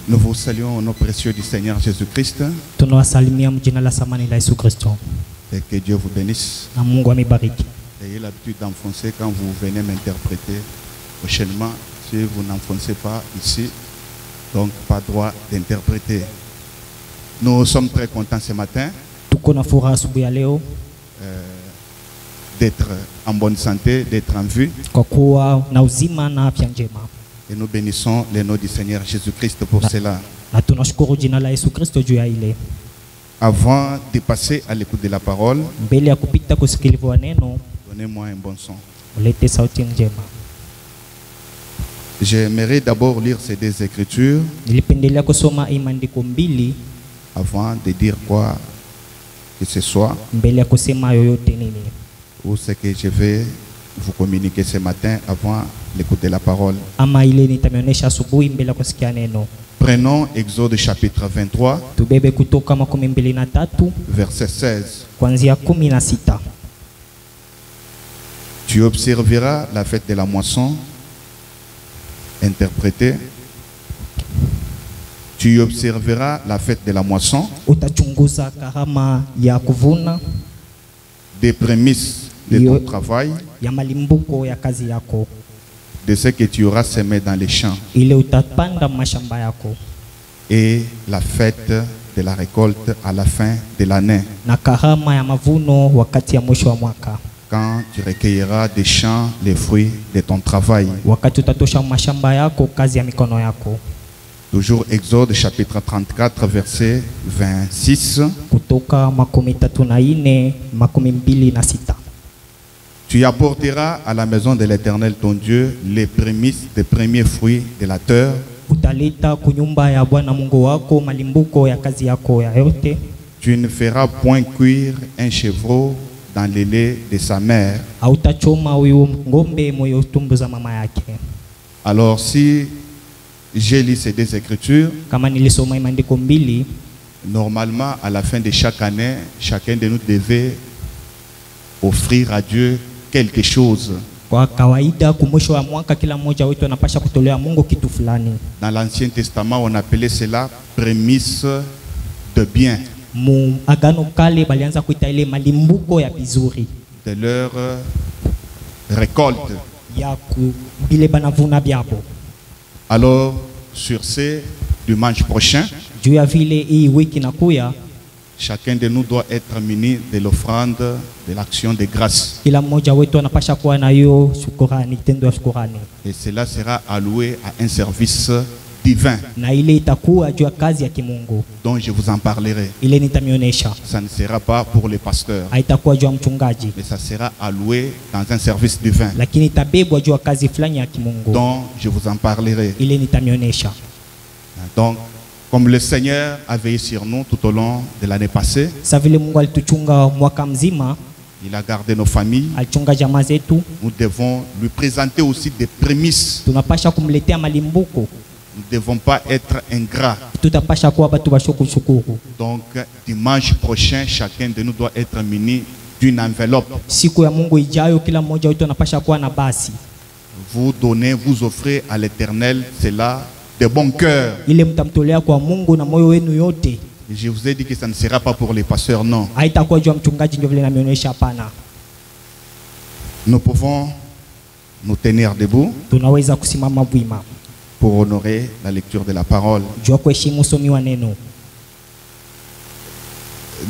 Nous vous saluons au nom précieux du Seigneur Jésus-Christ. Et que Dieu vous bénisse. Ayez l'habitude d'enfoncer quand vous venez m'interpréter. Prochainement, si vous n'enfoncez pas ici, donc pas droit d'interpréter. Nous sommes très contents ce matin d'être en bonne santé, d'être en vue. Et nous bénissons le nom du Seigneur Jésus-Christ pour cela. Avant de passer à l'écoute de la parole, donnez-moi un bon son. J'aimerais d'abord lire ces deux écritures avant de dire quoi que ce soit ou ce que je vais vous communiquer ce matin avant l'écoute de la parole. Prenons Exode chapitre 23, verset 16. Tu observeras la fête de la moisson. Interprété. Tu observeras la fête de la moisson, des prémices de ton travail, de ce que tu auras semé dans les champs, et la fête de la récolte à la fin de l'année, quand tu recueilleras des champs les fruits de ton travail. Toujours Exode chapitre 34 verset 26. Tu apporteras à la maison de l'Éternel ton Dieu les prémices des premiers fruits de la terre. Tu ne feras point cuire un chevreau dans le lait de sa mère. Alors si j'ai lu ces deux écritures, normalement à la fin de chaque année, chacun de nous devait offrir à Dieu quelque chose. Dans l'Ancien Testament, on appelait cela prémisse de bien, de leur récolte. Alors, sur ce dimanche prochain, chacun de nous doit être muni de l'offrande de l'action de grâce. Et cela sera alloué à un service divin dont je vous en parlerai. Ça ne sera pas pour les pasteurs, mais ça sera alloué dans un service divin dont je vous en parlerai. Donc, comme le Seigneur a veillé sur nous tout au long de l'année passée, il a gardé nos familles. Nous devons lui présenter aussi des prémices. Nous ne devons pas être ingrats. Donc, dimanche prochain, chacun de nous doit être muni d'une enveloppe. Vous donnez, vous offrez à l'Éternel cela de bon cœur. Je vous ai dit que ça ne sera pas pour les pasteurs, non. Nous pouvons nous tenir debout pour honorer la lecture de la parole.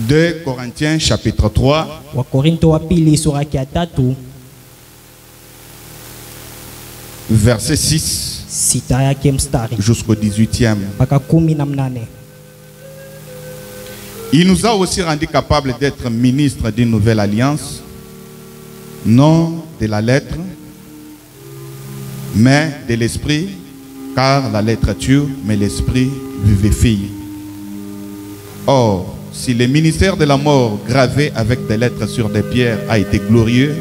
2 Corinthiens chapitre 3, verset 6 jusqu'au 18e. Il nous a aussi rendu capables d'être ministres d'une nouvelle alliance, non de la lettre, mais de l'esprit, car la lettre tue, mais l'esprit vivifie. Or, si le ministère de la mort gravé avec des lettres sur des pierres a été glorieux,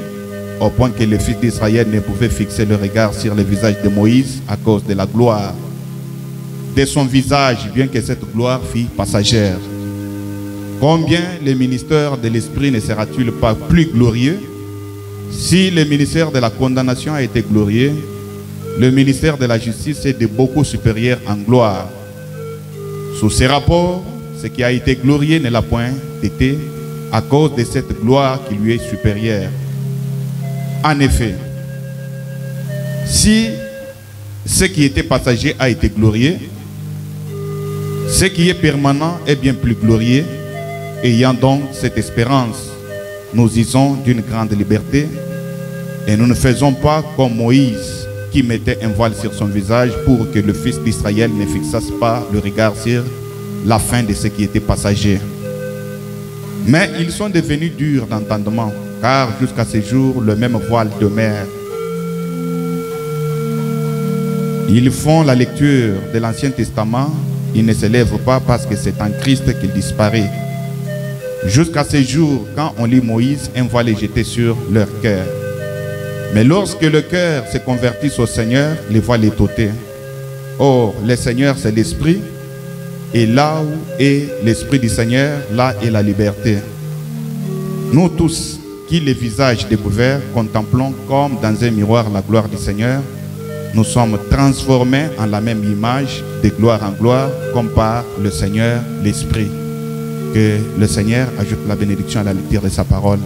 au point que les fils d'Israël ne pouvaient fixer le regard sur le visage de Moïse à cause de la gloire de son visage, bien que cette gloire fût passagère, combien le ministère de l'Esprit ne sera-t-il pas plus glorieux? Si le ministère de la condamnation a été glorieux, le ministère de la justice est de beaucoup supérieur en gloire. Sous ces rapports, ce qui a été glorieux ne l'a point été à cause de cette gloire qui lui est supérieure. En effet, si ce qui était passager a été glorieux, ce qui est permanent est bien plus glorieux. Ayant donc cette espérance, nous usons d'une grande liberté et nous ne faisons pas comme Moïse qui mettait un voile sur son visage pour que le fils d'Israël ne fixasse pas le regard sur la fin de ce qui était passager. Mais ils sont devenus durs d'entendement, car jusqu'à ce jour, le même voile demeure. Ils font la lecture de l'Ancien Testament, ils ne se lèvent pas parce que c'est en Christ qu'il disparaît. Jusqu'à ce jour, quand on lit Moïse, un voile est jeté sur leur cœur. Mais lorsque le cœur se convertit au Seigneur, le voile est ôté. Or, le Seigneur, c'est l'Esprit, et là où est l'Esprit du Seigneur, là est la liberté. Nous tous, qui les visages découverts, contemplons comme dans un miroir la gloire du Seigneur, nous sommes transformés en la même image, de gloire en gloire, comme par le Seigneur, l'Esprit. Que le Seigneur ajoute la bénédiction à la lecture de sa parole.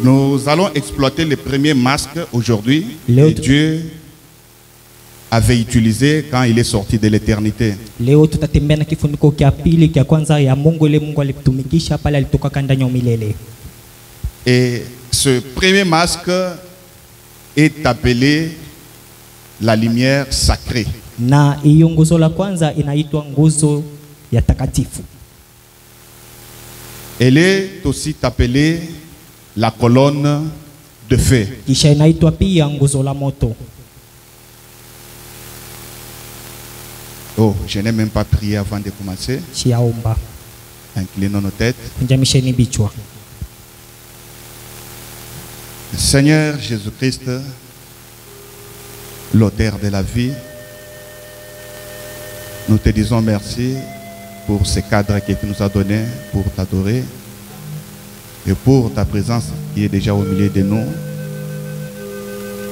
Nous allons exploiter le premier masque aujourd'hui que Dieu avait utilisé quand il est sorti de l'éternité. Et ce premier masque est appelé la lumière sacrée. Elle est aussi appelée la colonne de feu. Oh, je n'ai même pas prié avant de commencer. Inclinons nos têtes. Seigneur Jésus-Christ, l'auteur de la vie, nous te disons merci pour ce cadre que tu nous as donné pour t'adorer et pour ta présence qui est déjà au milieu de nous,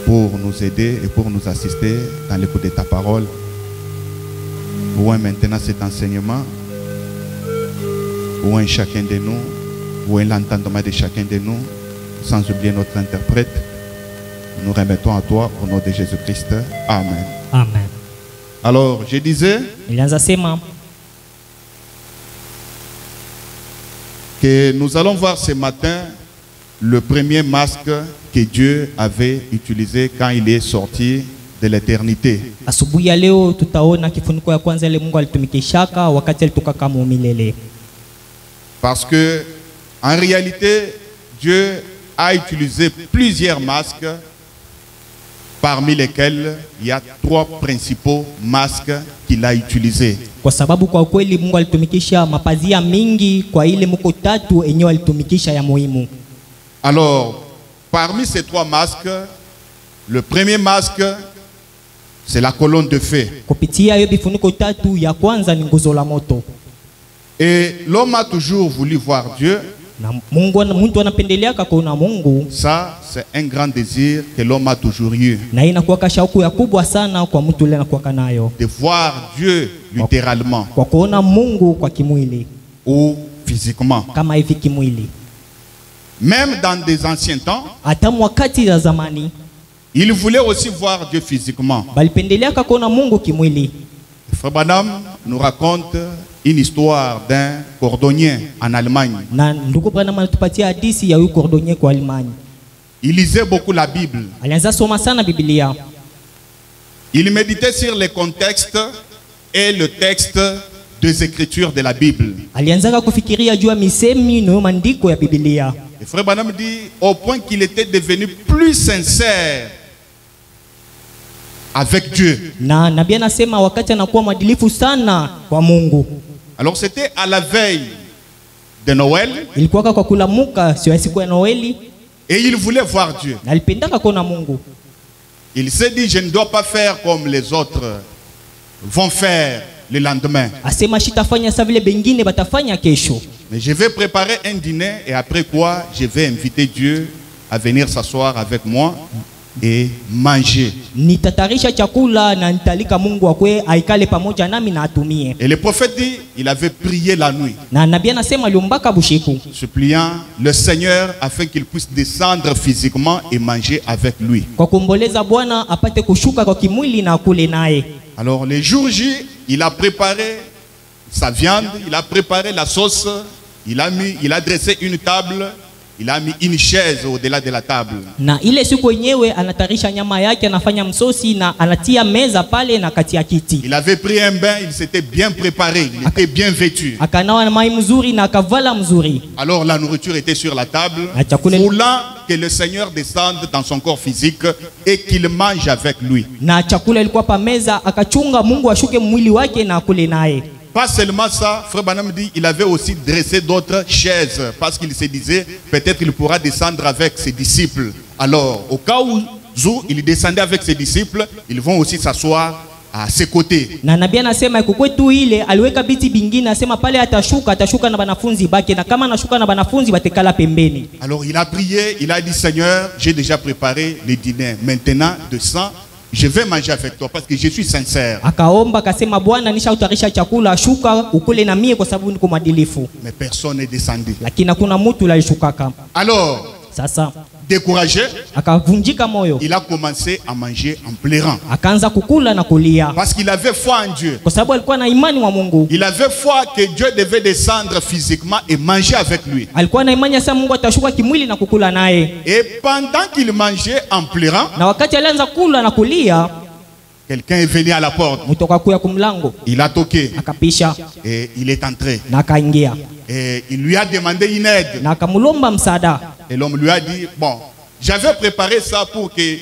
pour nous aider et pour nous assister dans l'écoute de ta parole. Où est maintenant cet enseignement? Où est chacun de nous? Où est l'entendement de chacun de nous? Sans oublier notre interprète. Nous remettons à toi au nom de Jésus-Christ. Amen. Amen. Alors, je disais que nous allons voir ce matin le premier masque que Dieu avait utilisé quand il est sorti de l'éternité. Parce que en réalité, Dieu a utilisé plusieurs masques, parmi lesquels il y a trois principaux masques qu'il a utilisés. Alors, parmi ces trois masques, le premier masque, c'est la colonne de feu. Et l'homme a toujours voulu voir Dieu. Ça, c'est un grand désir que l'homme a toujours eu. De voir Dieu littéralement ou physiquement. Même dans des anciens temps, il voulait aussi voir Dieu physiquement. Frère Branham nous raconte une histoire d'un cordonnier en Allemagne. Il lisait beaucoup la Bible. Il méditait sur les contextes et le texte des Écritures de la Bible. Et Frère Branham dit au point qu'il était devenu plus sincère avec Dieu. Alors c'était à la veille de Noël. Ilikuwa kwa kulamuka sio siku ya Noeli. Et il voulait voir Dieu. Na alipendaka kuona Mungu. Il s'est dit, je ne dois pas faire comme les autres vont faire le lendemain. Asema shitafanya sa vile bengine batafanya kesho. Mais je vais préparer un dîner et après quoi, je vais inviter Dieu à venir s'asseoir avec moi et manger. Nitatarisha chakula na nitalika Mungu akwe aikale pamoja nami na atumie. Et le prophète dit, il avait prié la nuit, Na nabii anasema aliumbaka bushiku, suppliant le Seigneur afin qu'il puisse descendre physiquement et manger avec lui. kwa kuomboleza Bwana apate kushuka kwa kimwili na akule naye. Alors les jours J, il a préparé sa viande, il a préparé la sauce, il a dressé une table, il a mis une chaise au-delà de la table. Na ile siku yenyewe anatarisha nyama yake, anafanya msosi na anatia meza pale na kati ya kiti. Il avait pris un bain, il s'était bien préparé, il était bien vêtu. Akanawa na mai mzuri na akavala mzuri. Alors la nourriture était sur la table, Chakula- voulant que le Seigneur descende dans son corps physique et qu'il mange avec lui. Na chakula ilikuwa pa meza, akachunga Mungu ashuke mwili wake na akule naye. Pas seulement ça, Frère Branham dit, il avait aussi dressé d'autres chaises parce qu'il se disait, peut-être il pourra descendre avec ses disciples. Alors, au cas où il descendait avec ses disciples, ils vont aussi s'asseoir à ses côtés. Na nabii anasema kukwetu ile aliweka biti bingine, asema pale atashuka na banafunzi bake, na kama anashuka na banafunzi batekala pembeni. Alors il a prié, il a dit, Seigneur, j'ai déjà préparé le dîner. Maintenant, descends, je vais manger avec toi parce que je suis sincère. Akaomba akasema, Bwana nishautarisha chakula, shuka ukule na mie kwa sababu niko mwadilifu. Mais personne n'est descendu. Lakini hakuna mtu alishukaka. Alors, Sasa découragé, akavunjika moyo, il a commencé à manger en pleurant. akaanza kukula na kulia, Parce qu'il avait foi en Dieu. kwa sababu alikuwa na imani wa Mungu. Il avait foi que Dieu devait descendre physiquement et manger avec lui. Alikuwa na imani sasa Mungu atashuka kimwili na kukula naye. Et pendant qu'il mangeait en pleurant, Na wakati alianza kula na kulia, quelqu'un est venu à la porte. mtoka kuya kumlango, Il a toqué akapisha et il est entré. na akaingia Et il lui a demandé une aide. na akamulomba msaada. Et l'homme lui a dit, bon, j'avais préparé ça pour que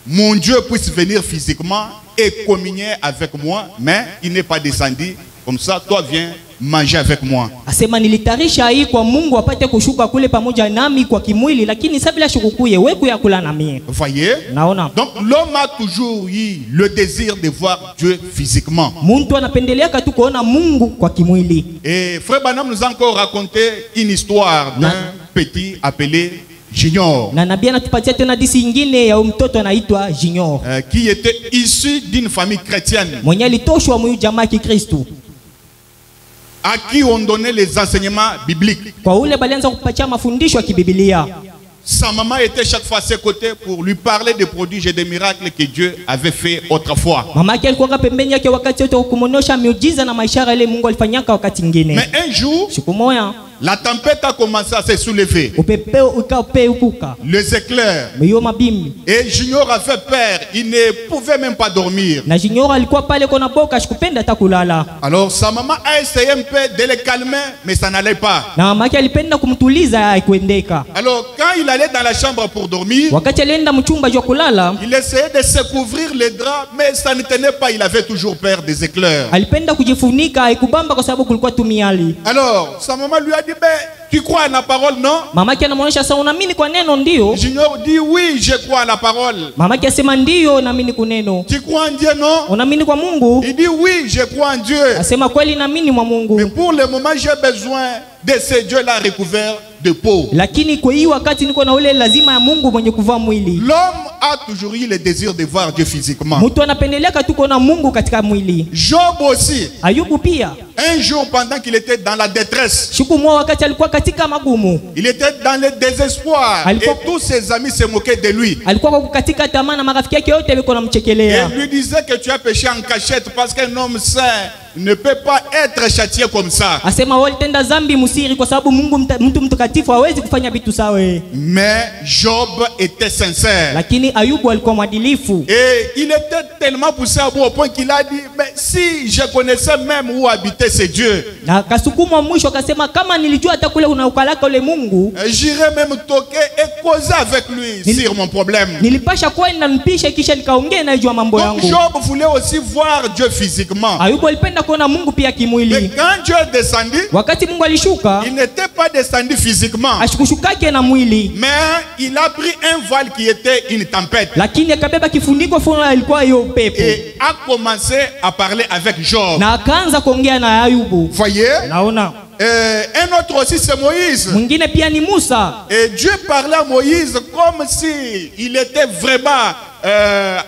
mon Dieu puisse venir physiquement et communier avec moi, mais il n'est pas descendu. Comme ça, toi viens manger avec moi. Asema nilitarisha hii kwa Mungu apate kushuka kule pamoja nami kwa kimwili, lakini sasa bila shukukuye wewe ya kula na mie. Vous voyez? Naona Donc l'homme a toujours eu le désir de voir Dieu physiquement. mtu anapendelea tu kuona Mungu kwa kimwili. Et Frère Branham nous a encore raconté une histoire d'un petit appelé Junior, Na nabii anatupatia tena disi nyingine ya mtoto anaitwa Junior, qui était issu d'une famille chrétienne, mwenye alitoshwa mu jamaa ya Kikristo. à qui on donnait les enseignements bibliques. Kwa ule balianza kupatia mafundisho ya kibibilia. Sa maman était chaque fois à ses côtés pour lui parler des prodiges et des miracles que Dieu avait fait autrefois. Mama yake alikuwa pembeni yake wakati wote kumonyesha miujiza na maishara ile Mungu alifanyaka wakati mwingine. Mais un jour, Siku moja la tempête a commencé à se soulever, upepeo ukapeuka, les éclairs, mio mabimbi. et Junior avait peur, il ne pouvait même pas dormir. Na Junior alikuwa pale kona boka ashikupenda hata kulala. Alors sa maman a essayé un peu de le calmer, mais ça n'allait pas. Na mama yake alipenda kumtuliza haikuendeka. Alors quand il allait dans la chambre pour dormir, Wakati alienda mchumba jwa kulala, il essayait de se couvrir les draps, mais ça ne tenait pas, il avait toujours peur des éclairs. alipenda kujifunika haikubamba kwa sababu kulikuwa tumiali. Alors sa maman lui a dit, ben, tu crois à la parole, non? Mama yake anamuonyesha sasa, unaamini kwa neno? Ndio. Junior dit, oui, je crois à la parole. Mama yake asema ndio, naamini kuneno. Tu crois en Dieu, non? Unaamini kwa Mungu? Il dit, oui, je crois en Dieu. Asema kweli naamini mwa Mais Mungu. pour le moment, j'ai besoin de ce Dieu-là recouvert de peau. Lakini kwa hii wakati niko na ule lazima ya Mungu mwenye kuvaa mwili. L'homme a toujours eu le désir de voir Dieu physiquement. Mtu anapendelea tu kuona Mungu katika mwili. Job aussi, Ayubu pia. un jour pendant qu'il était dans la détresse, Siku moja wakati alikuwa katika magumu, il était dans le désespoir et tous ses amis se moquaient de lui. alikuwa kwa katika tamaa na marafiki yake wote walikuwa Et wanamchekelea. lui disait que tu as péché en cachette parce qu'un homme saint ne peut pas être châtié comme ça. Asema wao tenda zambi musiri kwa sababu Mungu mtu mtakatifu hawezi kufanya vitu sawa. Mais Job était sincère. Lakini Ayubu alikuwa mwadilifu. Et il était tellement poussé à bout au point qu'il a dit, mais si je connaissais même où habitait ce Dieu, Na kasukuma mwisho akasema kama nilijua hata kule unaukalaka ule Mungu, j'irais même toquer et causer avec lui sur mon problème. nilipasha kwenda nipishe kisha nikaongea na jua mambo Donc yangu. Job voulait aussi voir Dieu physiquement. Ayubu alipenda kuona Mungu pia Mais kimwili. quand Dieu est descendu, Wakati Mungu alishuka, il n'était pas descendu physiquement, ashikushukake na mwili, mais il a pris un voile qui était une tempête lakini akabeba kifuniko fulani alikuwa hiyo pepo. et a commencé à parler avec Job. Na akaanza kuongea na Ayubu. Voyez? Naona Un autre aussi, c'est Moïse. mwingine pia ni Musa. Et Dieu parlait à Moïse comme si il était vraiment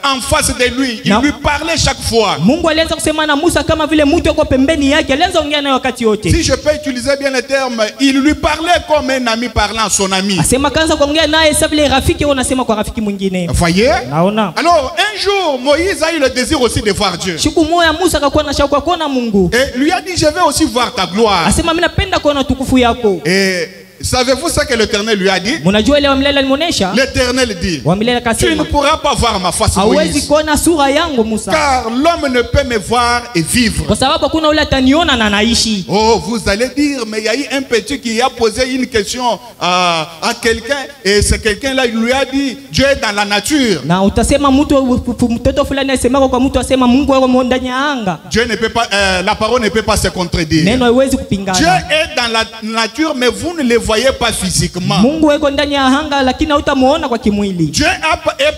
en face de lui. Il Non. lui parlait chaque fois. Mungu alianza kusema na Musa kama vile mtu yuko pembeni yake, alianza kuongea naye wakati yote. Si je peux utiliser bien le terme, il lui parlait comme un ami parlant à son ami. Asema kaanza kuongea naye sasa vile rafiki unasema kwa rafiki mwingine. Voyez? Naona Alors, un jour, Moïse a eu le désir aussi de voir Dieu. siku moja Musa akakuwa na shauku ya kuona Mungu. Et lui a dit, je vais aussi voir ta gloire. Asema mimi napenda kuona tukufu yako. Et savez-vous ce que l'Éternel lui a dit? Mnajua ile wa milele alimuonesha? L'Éternel dit, Wa milele tu ne akasema, pourras pas voir ma face, hawezi Moïse, kuona sura yangu Musa, car l'homme ne peut me voir et vivre. kwa sababu kuna ule ataniona na naishi. Oh, vous allez dire, mais il y a eu un petit qui a posé une question à quelqu'un, et ce quelqu'un-là, il lui a dit, Dieu est dans la nature. Na utasema mtoto fulani asemako kwa mtu asema Mungu yuko ndani ya anga. Dieu ne peut pas, la parole ne peut pas se contredire. Neno haiwezi Dieu kupingana. est dans la nature, mais vous ne le voyez pas physiquement. Mungu yuko ndani ya anga lakini hautamuona kwa kimwili. Dieu est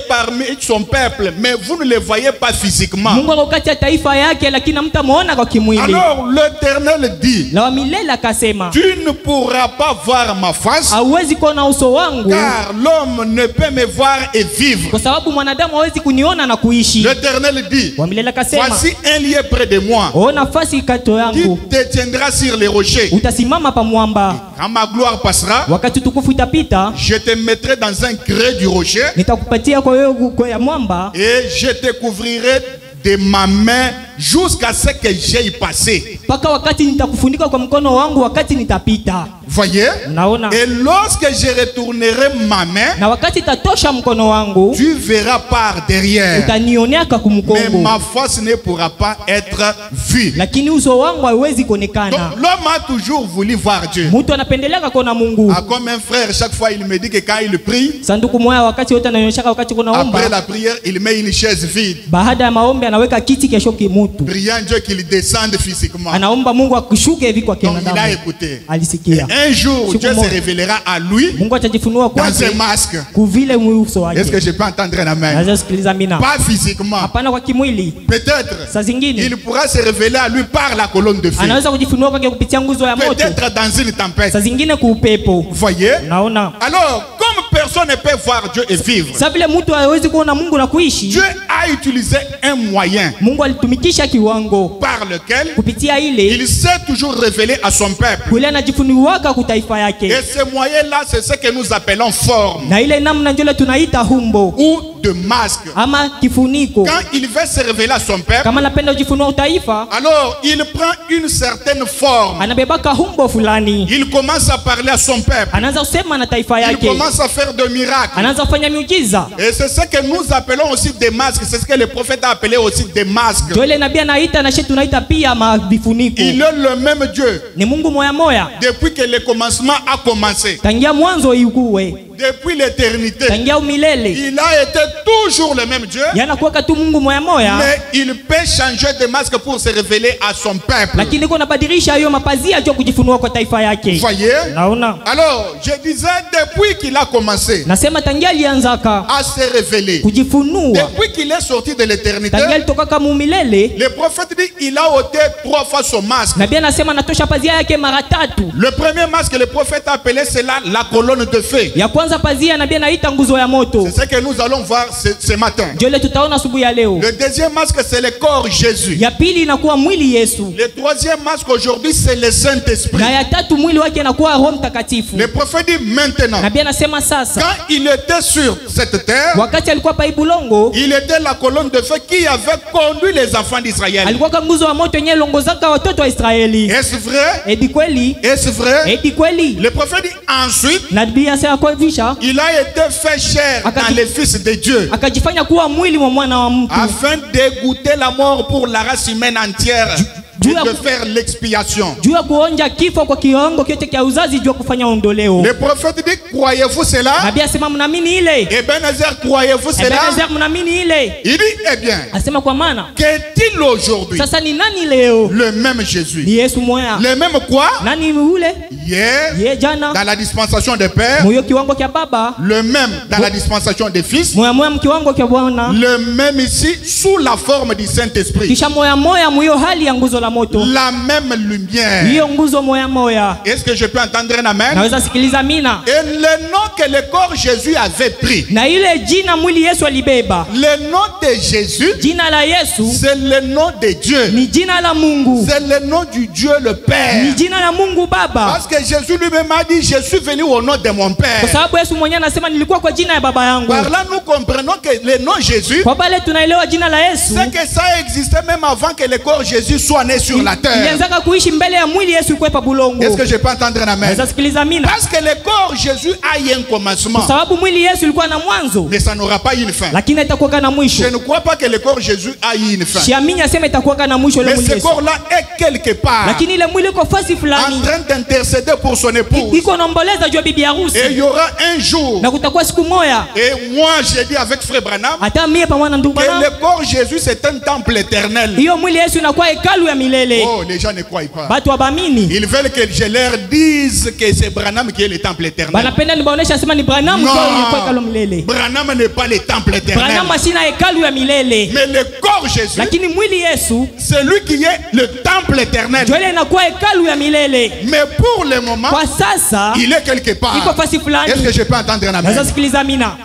parmi son peuple, mais vous ne le voyez pas physiquement. Mungu yuko kati ya taifa yake lakini hamtamuona kwa kimwili. Alors l'Éternel dit, Na wa milele akasema, tu ne pourras pas voir ma face, hauwezi kuona uso wangu car l'homme ne peut me voir et vivre. kwa sababu mwanadamu hawezi kuniona na kuishi. L'Éternel dit, Wa milele akasema, voici un lieu près de moi ona nafasi kato qui yangu, te tiendra sur les rochers. utasimama pa mwamba. Quand ma gloire passera, Wakati tukufu itapita, je te mettrai dans un creux du rocher nitakupatia kwa hiyo ya mwamba et je te couvrirai de ma main jusqu'à ce que j'aille passer. mpaka wakati nitakufunika kwa mkono wangu wakati nitapita. Voyez? Naona. Et lorsque je retournerai ma main, Na wakati tatosha mkono wangu, tu verras par derrière. utanionea kwa Mais kumkongo. ma face ne pourra pas être vue. Lakini uso wangu hauwezi Donc kuonekana. l'homme a toujours voulu voir Dieu. Mtu anapendelea kuona Mungu. Ah, comme un frère, chaque fois il me dit que quand il prie, Sanduku moja wakati wote ananionyesha wakati kuna après omba. la prière, il met une chaise vide, Baada ya maombi anaweka kiti kesho kimutu. priant Dieu qu'il descende physiquement. Anaomba Mungu akushuke hivi kwa Donc il a kinadamu. écouté. Alisikia. Un jour, Dieu se révélera à lui Mungu atajifunua dans un kwake masque. kuvile uso wake. Est-ce que je peux entendre un amen? Naweza sikiliza mina. Pas physiquement. Hapana kwa kimwili. Peut-être Saa zingine il pourra se révéler à lui par la colonne de feu. anaweza kujifunua kwake kupitia nguzo ya moto. Peut-être dans une tempête. Saa zingine kuupepo. Vous voyez? Naona. Alors, comme personne ne peut voir Dieu et vivre, Sasa vile mtu hawezi kuona Mungu na kuishi, Dieu a utilisé un moyen Mungu alitumikisha kiwango par lequel kupitia ile il s'est toujours révélé à son peuple. kule anajifunuaka kwa taifa yake. Et ce moyen-là, c'est ce que nous appelons forme Na ile namna ndio tunaita humbo ou de masque. ama kifuniko. Quand il veut se révéler à son peuple, Kama napenda kujifunua utaifa, alors il prend une certaine forme. anabebaka humbo fulani. Il commence à parler à son peuple. Anaanza kusema na taifa Il yake. commence à faire des miracles. Anaanza kufanya miujiza. Et c'est ce que nous appelons aussi des masques. C'est ce que le prophète a appelé aussi des masques. Ndio ile nabii anaita na sisi tunaita pia mavifuniko. Il est le même Dieu. Ni Mungu moya moya. Depuis que le commencement a commencé, Tangia mwanzo ikuwe. depuis l'éternité, Tangia umilele. il a été toujours le même Dieu. Yana kuwaka tu Mungu moya moya. Mais il peut changer de masque pour se révéler à son peuple. Lakini kuna badilisha hiyo mapazia jo kujifunua kwa taifa yake. Voyez? Naona. Alors, je disais, depuis qu'il a commencé Nasema tangia alianzaka à se révéler, kujifunua. depuis qu'il est sorti de l'éternité, Tangia alitoka kama umilele. le prophète dit il a ôté 3 fois son masque. Nabii anasema natosha pazia yake mara tatu. Le premier masque, le prophète a appelé cela la colonne de feu. Ya kwanza pazia nabii anaita nguzo ya moto. C'est ce que nous allons voir ce matin. Ndio ile tutaona asubuhi ya leo. Le deuxième masque, c'est le corps Jésus. Ya pili inakuwa mwili Yesu. Le troisième masque aujourd'hui, c'est le Saint-Esprit. Na ya tatu mwili wake inakuwa Roho Mtakatifu. Le prophète dit maintenant, Nabii anasema sasa quand il était sur cette terre, wakati alikuwa pa Ibulongo il était la colonne de feu qui avait conduit les enfants d'Israël. alikuwa kama nguzo ya moto yenyewe longozaka watoto wa Israeli. Est-ce vrai? Edi kweli? Est-ce vrai? Edi kweli? Le prophète dit ensuite, Nabii anasema kwa visha il a été fait chair dans les fils de Dieu, akajifanya kuwa mwili wa mwana wa mtu afin de goûter la mort pour la race humaine entière. de faire l'expiation. juu ya kuonja kifo kwa kiwango kyote kia uzazi juu ya kufanya ondoleo. Le prophète dit, croyez-vous cela? Nabii asema mnaamini ile? Ebenezer, croyez-vous cela? Ebenezer mnaamini ile? Il dit, eh bien, Asema kwa maana qu'est-il aujourd'hui? sasa ni nani leo? Le même Jésus. Ni Yesu moya. Le même quoi? Nani ule? Hier, Ye jana. dans la dispensation des pères. Moyo kiwango kia baba. Le même dans la dispensation des fils. Moya moya mkiwango kia Bwana. Le même ici sous la forme du Saint-Esprit. Kisha moya moya muyo hali ya nguzo la moto. La même lumière. Hiyo nguzo moya moya. Est-ce que je peux entendre un amen? Naweza sikiliza mina. Et le nom que le corps Jésus avait pris. Na ile jina mwili Yesu alibeba. Le nom de Jésus. Jina la Yesu. C'est le nom de Dieu. Ni jina la Mungu. C'est le nom du Dieu le Père. Ni jina la Mungu Baba. Parce que Jésus lui-même a dit, je suis venu au nom de mon Père. Kwa sababu Yesu mwenyewe anasema nilikuwa kwa jina ya baba yangu. Par là nous comprenons que le nom Jésus, Kwa pale tunaelewa jina la Yesu. c'est que ça existait même avant que le corps Jésus soit né sur la terre. Ilianzaka kuishi mbele ya mwili Yesu kwepa bulongo. Est-ce que je peux entendre un amen? Naweza sikiliza mina. Parce que le corps Jésus a eu un commencement. Kwa sababu mwili Yesu ulikuwa na mwanzo. Mais ça n'aura pas une fin. Lakini itakuwa na mwisho. Je ne crois pas que le corps Jésus a eu une fin. Siamini asema itakuwa na mwisho ile Mais mwili ce Yesu. corps-là est quelque part Lakini ile mwili uko fasi en fulani. train d'intercéder pour son épouse. Iko naomboleza juu ya bibi harusi. Et il y aura un jour. Na kutakuwa siku moja. Et moi j'ai dit avec frère Branham Hata mie pamoja na ndugu que Branham. le corps Jésus c'est un temple éternel. Hiyo mwili Yesu inakuwa hekalu ya milele. Oh, les gens ne croient pas. Batu wabamini. Ils veulent que je leur dise que c'est Branham qui est le temple éternel. Banapenda nibaonesha sema ni Branham ndio ilikuwa hekalu milele. Branham n'est pas le temple éternel. Branham asina hekalu ya milele. Mais le corps Jésus, Lakini mwili Yesu c'est lui qui est le temple éternel. ndio ile inakuwa hekalu ya milele. Mais pour le moment, Kwa sasa il est quelque part. iko fasi fulani. Est-ce que je peux entendre un amen? Naweza sikiliza mina.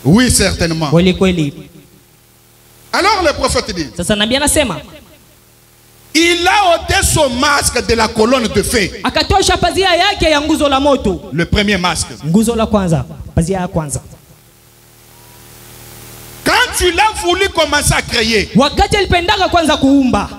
Oui, certainement. Kweli kweli. Alors le prophète dit, Sasa nabii anasema il a ôté son masque de la colonne de feu. akatosha pazia yake ya nguzo la moto. Le premier masque. Nguzo la kwanza, pazia ya kwanza. Quand tu l'as voulu commencer à créer, Wakati alipendaka kwanza kuumba,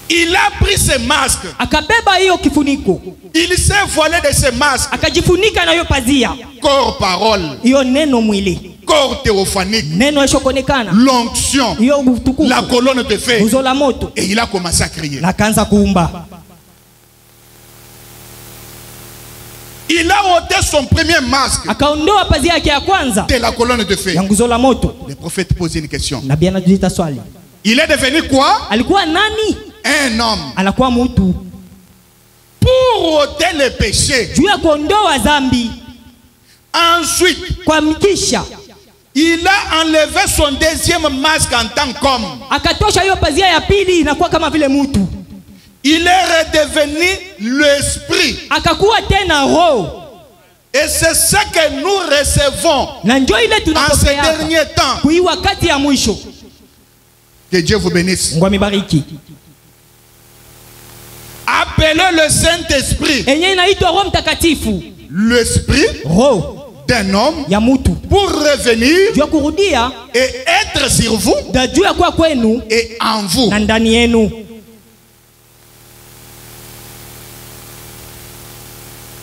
il a pris ce masque. akabeba hiyo kifuniko, Il s'est voilé de ce masque. akajifunika na hiyo pazia. Corps, parole, Hiyo neno mwili, corps théophanique, neno ishokonekana, l'onction, hiyo utukufu, la colonne de feu. nguzo la moto, Et il a commencé à crier. na kaanza kuumba. Il a ôté son premier masque Akaondoa pazia yake ya kwanza de la colonne de feu. ya nguzo la moto. Le prophète posait une question. Nabii anajiuliza swali, Il est devenu quoi? alikuwa nani? Un homme. Anakuwa mtu Pour ôter le péché. juu ya kuondoa dhambi. Ensuite, Kwa mkisha il a enlevé son deuxième masque en tant qu'homme. akatosha hiyo pazia ya pili, inakuwa kama vile mtu, Il est redevenu l'esprit. akakuwa tena roho. Et c'est ce que nous recevons Na njoo ile en ces tunapokea derniers temps. kui wakati ya mwisho. Que Dieu vous bénisse. Mungu amibariki. Appelez le Saint-Esprit Enye inaitwa Roho Mtakatifu, l'esprit roho d'un homme ya mtu, pour revenir juu ya kurudia et être sur vous da juu ya kuwa kwenu et en vous. na ndani yenu.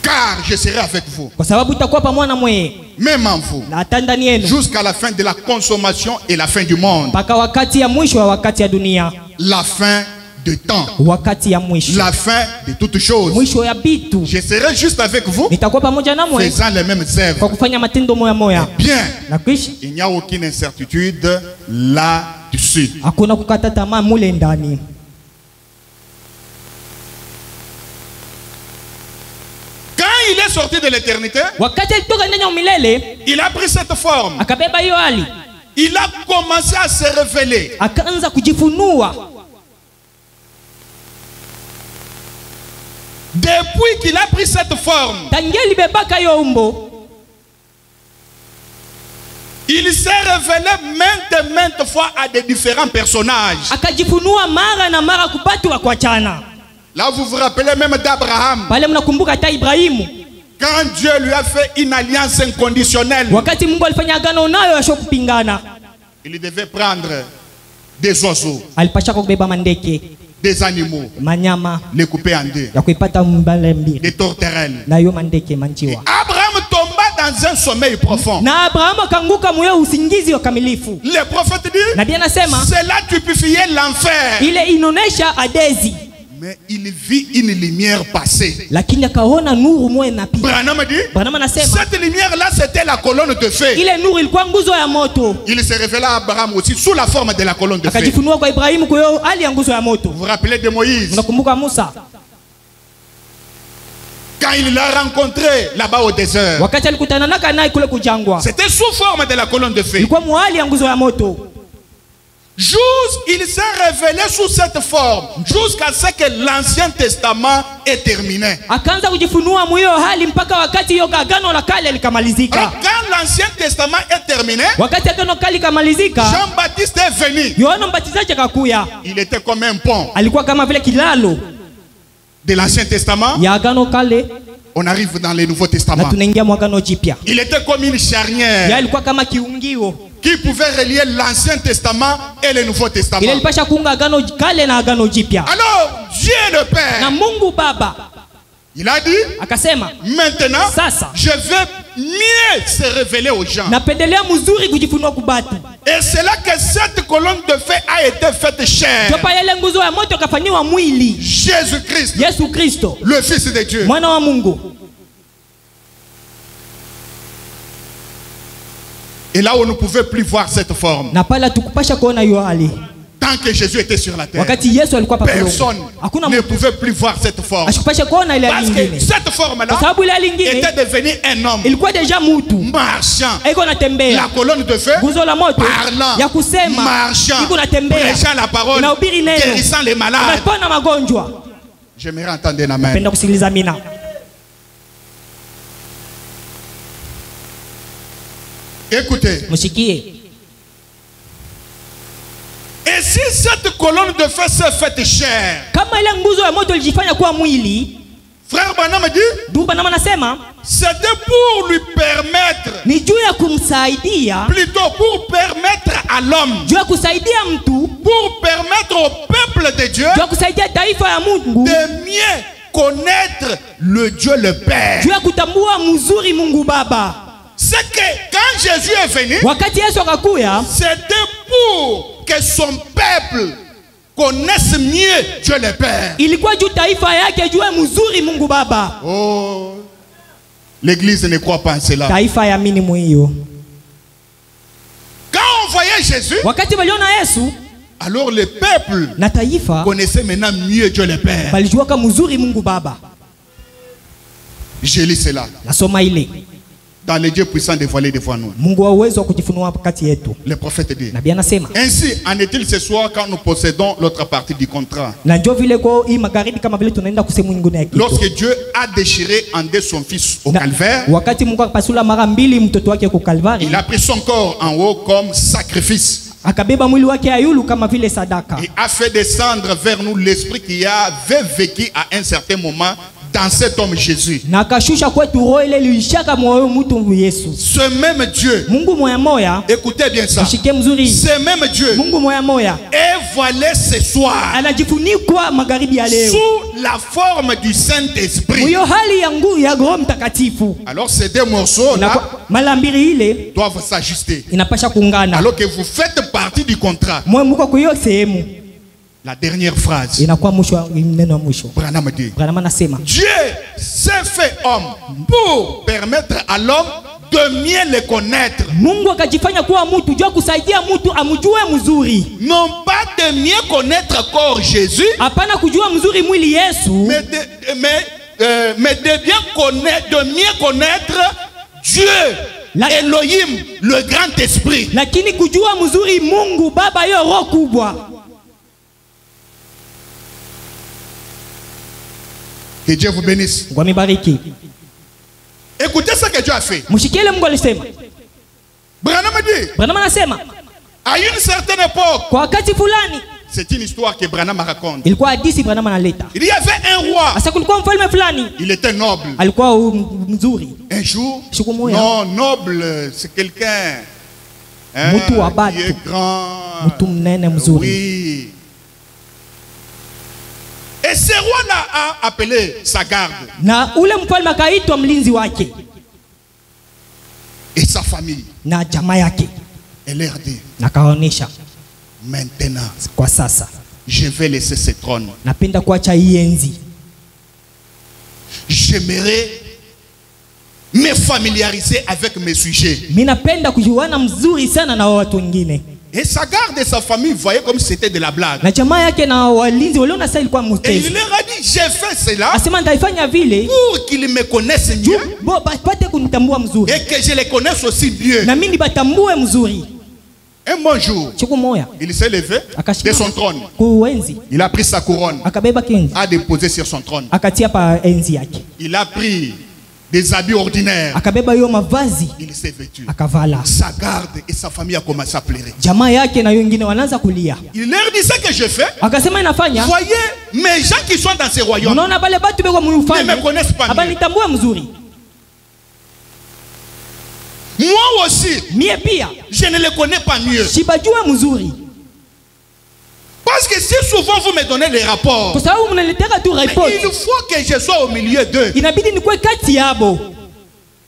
Car je serai avec vous, Kwa sababu itakuwa pamoja na mweye même en vous, na hata ndani yenu jusqu'à la fin de la consommation et la fin du monde. mpaka wakati ya mwisho wa wakati ya dunia, La fin de temps. wakati ya mwisho, La fin de toutes choses. mwisho ya bitu. Je serai juste avec vous, Nitakuwa pamoja na mwe faisant les mêmes kwa œuvres. kufanya matendo moya moya Bien, na kuishi. il n'y a aucune incertitude là-dessus. Hakuna kukata tamaa mule ndani. Quand il est sorti de l'éternité, Wakati alitoka ndani ya milele, il a pris cette forme. akabeba hiyo hali, Il a commencé à se révéler. akaanza kujifunua. Depuis qu'il a pris cette forme, Tangia libebaka hiyo umbo, il s'est révélé maintes fois à des différents personnages. akajifunua mara na mara kupatu wa kuachana. Là, vous vous rappelez même d'Abraham. Pale mnakumbuka hata Ibrahimu, Quand Dieu lui a fait une alliance inconditionnelle, wakati Mungu alifanya agano nayo yasho kupingana, il devait prendre des oiseaux, alipasha kubeba mandeke, des animaux, manyama les couper en deux, ya kuipata mbale mbili des tourterelles. na hiyo mandeke manjiwa. Abraham tomba dans un sommeil profond. Na Abrahamu akanguka moyo usingizi wa kamilifu. Le prophète dit, Nabii anasema cela typifiait l'enfer. ile inaonesha adezi. Mais il vit une lumière passer. Lakini akaona nuru moja inapita. Branham dit, Branham anasema cette lumière-là, c'était la colonne de feu. ile nuru ilikuwa nguzo ya moto. Il se révéla à Abraham aussi sous la forme de la colonne de feu. Akajifunua kwa Ibrahimu kwa hiyo hali ya nguzo ya moto. Vous vous rappelez de Moïse? Unakumbuka Musa? Quand il l'a rencontré là-bas au désert, Wakati alikutana naye kule kujangwa. c'était sous forme de la colonne de feu. Ilikuwa mwali ya nguzo ya moto. Il s'est révélé sous cette forme jusqu'à ce que l'Ancien Testament est terminé. Akaanza kujifunua mwiyo hali mpaka wakati hiyo agano la kale likamalizika. Alors, quand l'Ancien Testament est terminé, Wakati agano kale likamalizika, Jean-Baptiste est venu. Yohana Mbatizaji akakuya. Il était comme un pont Alikuwa kama vile kilalo de l'Ancien Testament. ya agano kale On arrive dans le Nouveau na Testament. tunaingia mwagano jipya. Il était comme une charnière Ya alikuwa kama kiungio. qui pouvait relier l'Ancien Testament et le Nouveau Ile Testament. ilipasha kuunga agano kale na agano jipya. Alors, Dieu le Na Père, Mungu Baba il a dit, akasema, maintenant, sasa je vais mieux se révéler aux gens. napendelea mzuri kujifunua kubatu. Et c'est là que cette colonne de feu a été faite chair. Jopa yale nguzo ya moto kafanyiwa mwili. Jésus-Christ, Yesu Kristo, le Fils de Dieu. mwana wa Mungu. Et là où on ne pouvait plus voir cette forme, Na pala tukupasha kuona hiyo hali. tant que Jésus était sur la terre, Wakati Yesu alikuwa pale. personne Hakuna ne mtu pouvait plus voir cette forme. ashikupasha kuona ile Parce que nyingine. cette Kwa forme-là sababu ile nyingine était devenue un homme ilikuwa deja mtu. marchant. Iko natembea. La colonne de feu, Nguzo la moto parlant, ya kusema. marchant, Iko natembea. prêchant la parole, Inahubiri neno. guérissant les malades. Unapona magonjwa. J'aimerais entendre un amen. Napenda kusikiliza mina. Écoutez, Mshikie. et si cette colonne de feu s'est faite chair, Kama ile nguzo ya moto ilijifanya kuwa mwili, frère Branham dit, ndugu Branham anasema c'était pour lui permettre, ni juu ya kumsaidia, plutôt pour permettre à l'homme, juu ya kusaidia mtu, pour permettre au peuple de Dieu juu ya kusaidia taifa ya Mungu, de mieux connaître le Dieu le Père. juu ya kutambua mzuri Mungu Baba. C'est que quand Jésus est venu, Wakati Yesu akakuya, c'était pour que son peuple connaisse mieux Dieu le Père. ilikuwa juu taifa yake juu ya mzuri Mungu Baba. Oh, l'Église ne croit pas en cela. Taifa ya mini mwiyo. Quand on voyait Jésus, Wakati waliona Yesu, alors le peuple na taifa connaissait maintenant mieux Dieu le Père. balijua kama mzuri Mungu Baba. Je lis cela. Nasoma ile. Dans les dieux puissants dévoilés devant nous. Mungu wa uwezo wa kujifunua kati yetu. Le prophète dit. Nabii anasema. Ainsi en est-il ce soir quand nous possédons l'autre partie du contrat. Na njoo vile kwa hii magharibi kama vile tunaenda kusema nyingine ya kitu. Lorsque Dieu a déchiré en deux son fils au calvaire, Wakati Mungu akapasula mara mbili mtoto wake kwa Kalvari, il a pris son corps en haut comme sacrifice akabeba mwili wake ayulu kama vile sadaka. et a fait descendre vers nous l'esprit qui avait vécu à un certain moment dans cet homme Jésus. Na akashusha kwetu roho ile ilishaka moyo mtu Yesu. Ce même Dieu, Mungu moya moya, écoutez bien ça, mshike mzuri. ce même Dieu Mungu moya moya est voilé ce soir anajifunikwa magharibi ya leo. sous la forme du Saint-Esprit. Mwiyo hali ya nguvu ya Roho Mtakatifu. Alors ces deux morceaux là Mara mbili ile doivent s'ajuster. inapasha kuungana. Alors que vous faites partie du contrat. Mwe mko kwa hiyo sehemu. La dernière phrase. Inakuwa mwisho neno la mwisho. Branham dit. Branham anasema Dieu s'est fait homme pour permettre à l'homme de mieux le connaître. Mungu akajifanya kuwa mtu jua kusaidia mtu amjue mzuri. Non pas de mieux connaître encore Jésus, Hapana kujua mzuri mwili Yesu, mais de bien connaître, de mieux connaître Dieu, Elohim, le grand esprit. lakini kujua mzuri Mungu Baba hiyo roho kubwa. Que Dieu vous bénisse. Mungu amibariki. Écoutez ce que Dieu a fait. Mshikiele Mungu alisema. Branham dit, Branham anasema à une certaine époque, kwa wakati fulani, c'est une histoire que Branham raconte. ilikuwa hadithi Branham analeta. Il y avait un roi, Asa kulikuwa mfalme fulani, il était noble. alikuwa mzuri. Un jour, Siku moja, non, noble, c'est quelqu'un mtu wa batu, qui est grand. mtu mnene mzuri. Oui. Et ce roi-là a appelé sa garde. Na ule mfalme akaitwa mlinzi wake. et sa famille. na jamaa yake, Et leur dit, na kaonesha maintenant, kwa sasa je vais laisser ce trône. napenda kuacha hii enzi. J'aimerais me familiariser avec mes sujets. Mimi napenda kujuana mzuri sana na watu wengine. Et sa garde et sa famille voyaient comme si c'était de la blague. Na jamaa yake na walinzi waliona sasa ilikuwa Et mtezi. il leur a dit, j'ai fait cela Asema nitaifanya vile pour qu'ils me connaissent mieux bo bapate kunitambua mzuri et que je les connaisse aussi mieux. na mimi nibatambue mzuri. Un bon jour, Siku moja il s'est levé de son trône. kuenzi, Il a pris sa couronne, akabeba kenzi, a déposé sur son trône. akatia pa enzi yake, Il a pris des habits ordinaires. akabeba hiyo mavazi Il s'est vêtu. akavala. Sa garde et sa famille a commencé à pleurer. Jamaa yake na wengine wanaanza kulia. Il leur dit ce que je fais. Akasema inafanya, Voyez, mes gens qui sont dans ces royaumes unaona bale batu beko ne mufanye me connaissent pas aba mieux. nitambue mzuri. Moi aussi, Mie pia je ne les connais pas mieux. sibajue mzuri, Parce que si souvent vous me donnez les rapports, kwa sababu mnanileteka tu mais report, il faut que je sois au milieu d'eux. inabidi nikuwe kati yabo,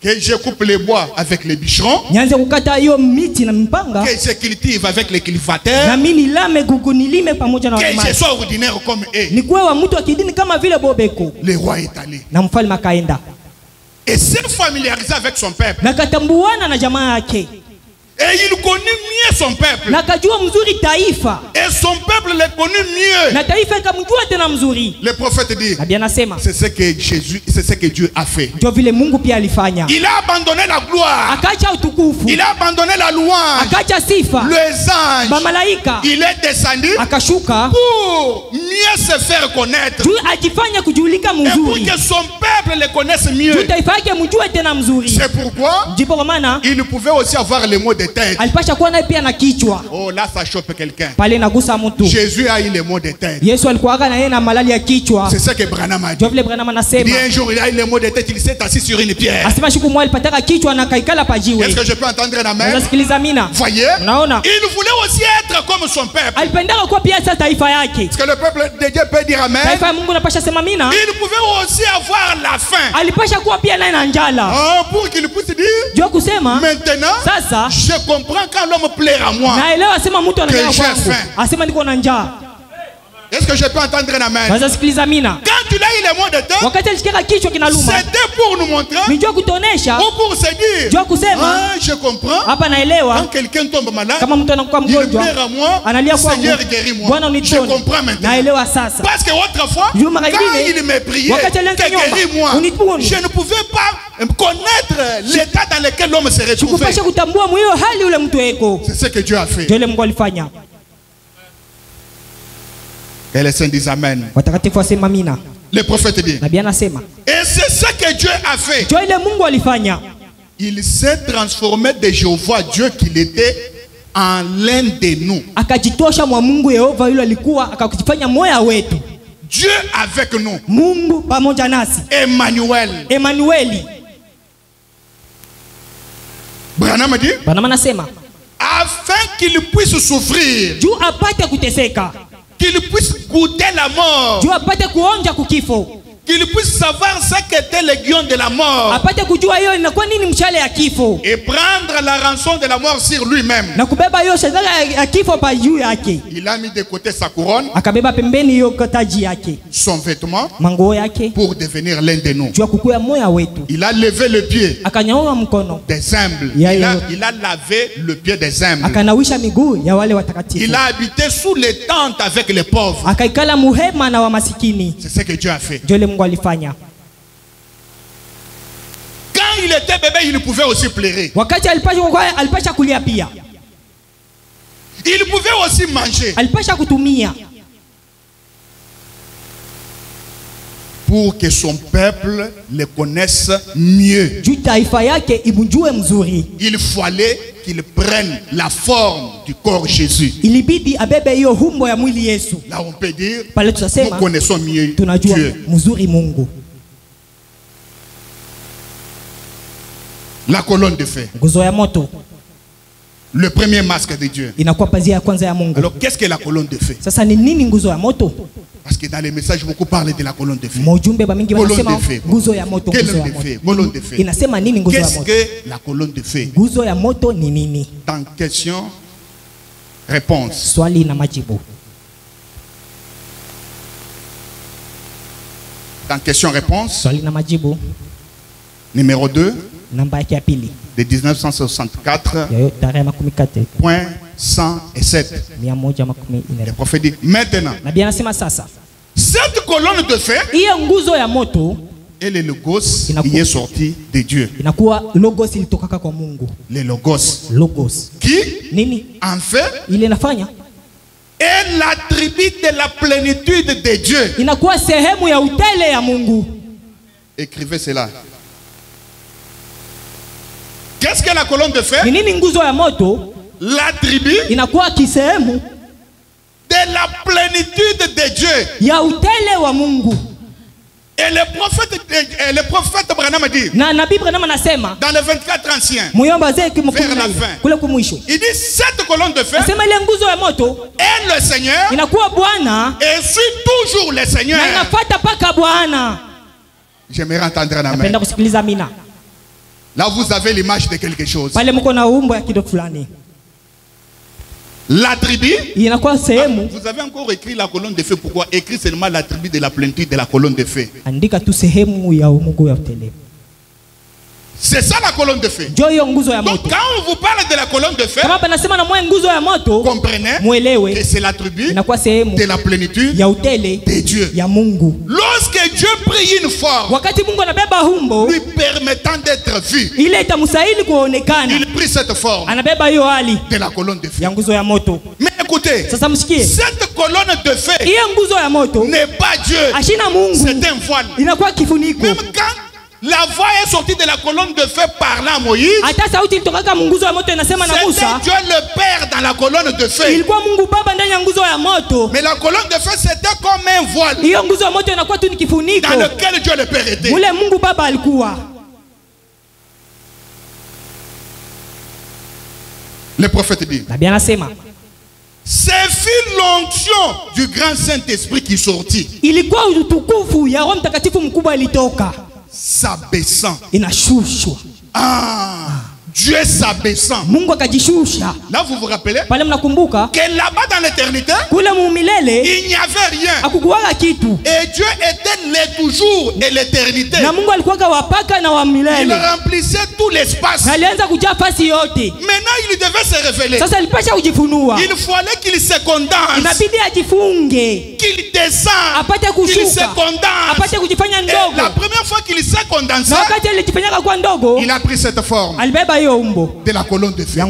Que je coupe les bois avec les bûcherons. nianze kukata hiyo miti na mpanga, Que je cultive avec les na cultivateurs. mimi nilame gugu nilime pamoja na Que je walimaji, sois ordinaire comme eux. nikuwe wa mtu wa kidini kama vile Bobeko. Le roi est allé. Na mfalme akaenda Et s'est familiarisé avec son peuple. na katambuana na jamaa yake Et il connut mieux son peuple. na kajua mzuri taifa Et son peuple le connut mieux. na taifa ikamjua tena mzuri. Le prophète dit, Nabii anasema c'est ce que Jésus, c'est ce que Dieu a fait. ndio vile Mungu pia alifanya, Il a abandonné la gloire. akacha utukufu, Il a abandonné la louange. akacha sifa, Les anges. bamalaika Il est descendu akashuka pour mieux se faire connaître. juu ajifanya kujulika Et pour mzuri, que son peuple le connaisse juu mieux. taifa yake mjue tena mzuri. C'est pourquoi Ndipo kwa maana il pouvait aussi avoir les mots de tête. alipasha kuwa naye pia na kichwa Oh, là, ça chope quelqu'un. pale nagusa mtu. Jésus a eu les mots de tête. Yesu alikuwaga na yeye na malali ya kichwa, C'est ce que Branham a dit. ndio vile Branham Il anasema. dit un jour, il a eu les mots de tête, il s'est assis sur une pierre. Asema siku moja alipataka kichwa na kaikala pajiwe. Est-ce que je peux entendre un amen? Unasikiliza mina? Voyez, Unaona? il voulait aussi être comme son peuple. Alipendaka kuwa pia sa taifa yake. Est-ce que le peuple de Dieu peut dire amen? Taifa ya Mungu napasha sema mina. Il pouvait aussi avoir la faim. Alipasha kuwa pia naye na njala. Oh, pour qu'il puisse dire, Jua kusema maintenant, sasa je comprends quand l'homme plaire à moi. naelewa asema mtu anataka Que j'ai kwangu. faim. Asema niko na njaa. Est-ce que je peux entendre un amen? Sasa sikiliza mina. Quand il a eu les mots de tête, Wakati alishika kichwa kinaluma. c'était pour nous montrer Ni jua kutonesha. ou pour se dire, Jua kusema ah, je comprends. hapa Quand naelewa quelqu'un tombe malade, kama mtu anakuwa il mgonjwa plaire à moi, analia kwangu. Seigneur guéris-moi. Bwana Je unitone. comprends maintenant. Naelewa sasa. Parce que autrefois, Juu mara quand ingine, il me priait, wakati alianza que nyomba, guéris-moi, unitone. je ne pouvais pas connaître l'état dans lequel l'homme se retrouvait. Sikupasha kutambua mwiyo hali ule mtu eko. C'est ce que Dieu a fait. Ndio ile Mungu alifanya. Et les saints disent amen. Watakatifu wasema mina. Le prophète dit, Nabii anasema et c'est ce que Dieu a fait. ndio ile Mungu alifanya. Il s'est transformé de Jéhovah Dieu qu'il était en l'un de nous. Akajitosha mwa Mungu Yehova yule alikuwa akakufanya moya wetu. Dieu avec nous. Mungu pamoja nasi. Emmanuel. Emanueli. Branham dit, Bwana anasema afin qu'il puisse souffrir, juu apate kuteseka, qu'il puisse goûter la mort, juu apate kuonja kukifo, qu'il puisse savoir ce qu'était le guion de la mort apate kujua hiyo inakuwa nini mshale ya kifo et prendre la rançon de la mort sur lui-même. na kubeba hiyo shadara ya kifo pa juu yake. Il a mis de côté sa couronne, Akabeba pembeni hiyo taji yake, son vêtement, manguo yake, pour devenir l'un de nous. juu ya kukuya moya wetu. Il a levé le pied Akanyaua mkono, des humbles. Ya Il yote. a lavé le pied des humbles. akanawisha miguu ya wale watakatifu, Il a habité sous les tentes avec les pauvres. akaikala muhema na wa masikini. C'est ce que Dieu a fait. Ndio ile Mungu alifanya. Quand il était bébé, il pouvait aussi pleurer. Wakati alipasha kulia pia, Il pouvait aussi manger. alipasha kutumia Pour que son peuple le connaisse mieux. juu taifa yake imjue mzuri. Il fallait qu'il prenne la forme du corps Jésus. Ilibidi abebe hiyo humbo ya mwili Yesu. Là, on peut dire, Pale nous tutasema connaissons mieux tunajua Dieu. mzuri Mungu. La colonne de feu. Nguzo ya moto Le premier masque de Dieu. Inakuwa pazia ya kwanza ya Mungu. Alors qu'est-ce que la colonne de feu? Sasa ni nini nguzo ya moto? Parce que dans les messages beaucoup parlent de la colonne de feu. Mojumbe ba mingi Colonne wanasema de feu. nguzo ya moto, nguzo ya moto. Colonne de feu. Inasema nini nguzo ya Qu'est-ce moto? que la colonne de feu? Nguzo ya moto ni nini? Dans question réponse. Swali na majibu. Dans question réponse. Swali na majibu. Numéro 2. Namba yake ya pili. De 1964. Yayo tarehe 14. Point 107. 114. Le prophète dit maintenant. Nabii anasema sasa. Cette colonne de feu. Hiyo nguzo ya moto. Et le logos qui est sorti de Dieu. Inakuwa logos ilitokaka kwa Mungu. Le logos. Logos. Qui Nini? En fait. Ile inafanya. Et l'attribut de la plénitude de Dieu. Inakuwa sehemu ya utele ya Mungu. Écrivez cela. Qu'est-ce que la colonne de feu? Ni nini nguzo ya moto? L'attribut inakuwa kisehemu de la plénitude de Dieu. Ya utele wa Mungu. Et le prophète Branham dit. Na nabii Branham anasema dans les 24 anciens. Muyomba zeki vers la fin. Kule kumwisho. Il dit cette colonne de feu. Anasema ile nguzo ya moto. Et le Seigneur. Inakuwa Bwana. Et suit toujours le Seigneur. Na inafuata paka Bwana. J'aimerais entendre un amen. Napenda kusikiliza amina. Là vous avez l'image de quelque chose. Pale mko na umbo ya kitu fulani. L'attribut. Inakuwa sehemu. Vous avez encore écrit la colonne de feu. Pourquoi écrire seulement l'attribut de la plénitude de la colonne de feu? Andika tu sehemu ya Mungu ya utele. C'est ça la colonne de feu. Donc quand on vous parle de la colonne de feu, comprenez que c'est l'attribut de la plénitude de Dieu. Lorsque Dieu prie une forme lui permettant d'être vu, il prie cette forme de la colonne de feu. Mais écoutez, cette colonne de feu n'est pas Dieu, c'est un voile. Même quand la voix est sortie de la colonne de feu parlant à Moïse, c'était Dieu le Père dans la colonne de feu. Mais la colonne de feu c'était comme un voile dans lequel Dieu le Père était. Le prophète dit, c'est fut l'onction du grand Saint-Esprit qui sortit, s'abaissant. Ah, Dieu s'abaissant. Là vous vous rappelez que là-bas dans l'éternité il n'y avait rien. Et Dieu était le toujours et l'éternité. Il remplissait tout l'espace. Maintenant il devait se révéler. Il fallait qu'il se condense, qu'il descende, qu'il se condense. Et la première fois qu'il s'est condensé, il a pris cette forme de la colonne de feu.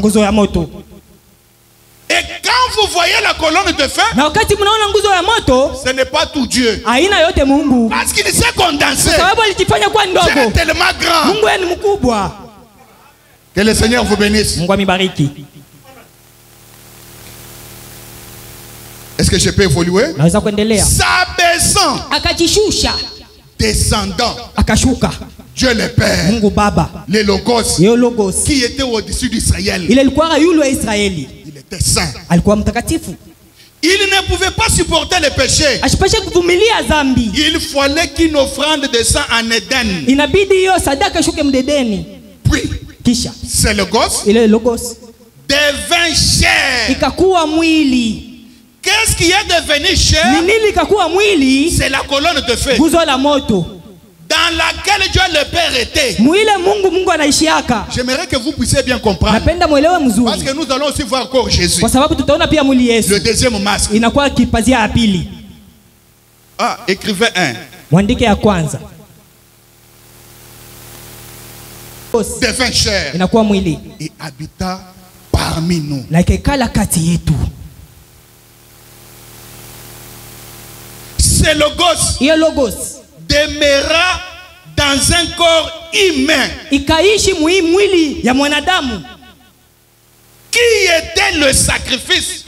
Et quand vous voyez la colonne de feu, ce n'est pas tout Dieu. Parce qu'il s'est condensé. C'est tellement grand. Que le Seigneur vous bénisse. Est-ce que je peux évoluer? S'abaissant, descendant, Dieu le Père, le Logos, qui était au-dessus d'Israël. Il était saint. Il ne pouvait pas supporter le péché. Il fallait qu'une offrande descende en Éden. Puis, c'est le Logos devint chair. Qu'est-ce qui est devenu chair? C'est la colonne de feu dans laquelle Dieu le Père était. J'aimerais que vous puissiez bien comprendre. Parce que nous allons aussi voir encore Jésus. Le deuxième masque. Ah, écrivez un. Devint chair et habita parmi nous. C'est le Logos demeura dans un corps humain. Qui était le sacrifice?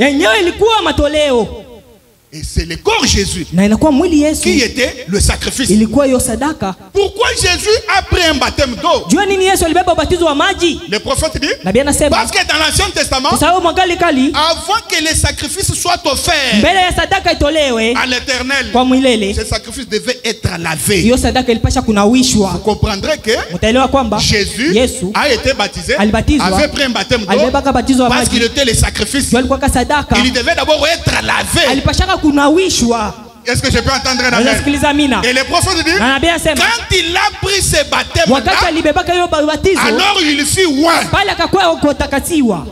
Et c'est le corps Jésus na inakuwa mwili Yesu qui était le sacrifice. ilikuwa hiyo sadaka. Pourquoi Jésus a pris un baptême d'eau? Jua nini Yesu alibeba ubatizo wa maji? Le prophète dit, Nabii anasema parce que dans l'Ancien Testament, kwa sababu mwangali kali avant que les sacrifices soient offerts mbele ya sadaka itolewe à l'Éternel, kwa mwilele, ces sacrifices devaient être lavés. hiyo sadaka ilipasha kunawishwa. Vous comprendrez que Mtaelewa kwamba Jésus Yesu a été baptisé, alibatizwa, avait pris un baptême d'eau alibeba kabatizo wa parce qu'il maji. était les sacrifices. Jua alikuwa sadaka, Il devait d'abord être lavé. alipashaka kunawishwa. Est-ce que je peux entendre un amen? Unasikiliza amina? Et le prophète dit, Na nabii anasema quand il a pris ce baptême wakati là, alibebaka hiyo batizo alors il fut oint. pale akakuwa kutakatiwa,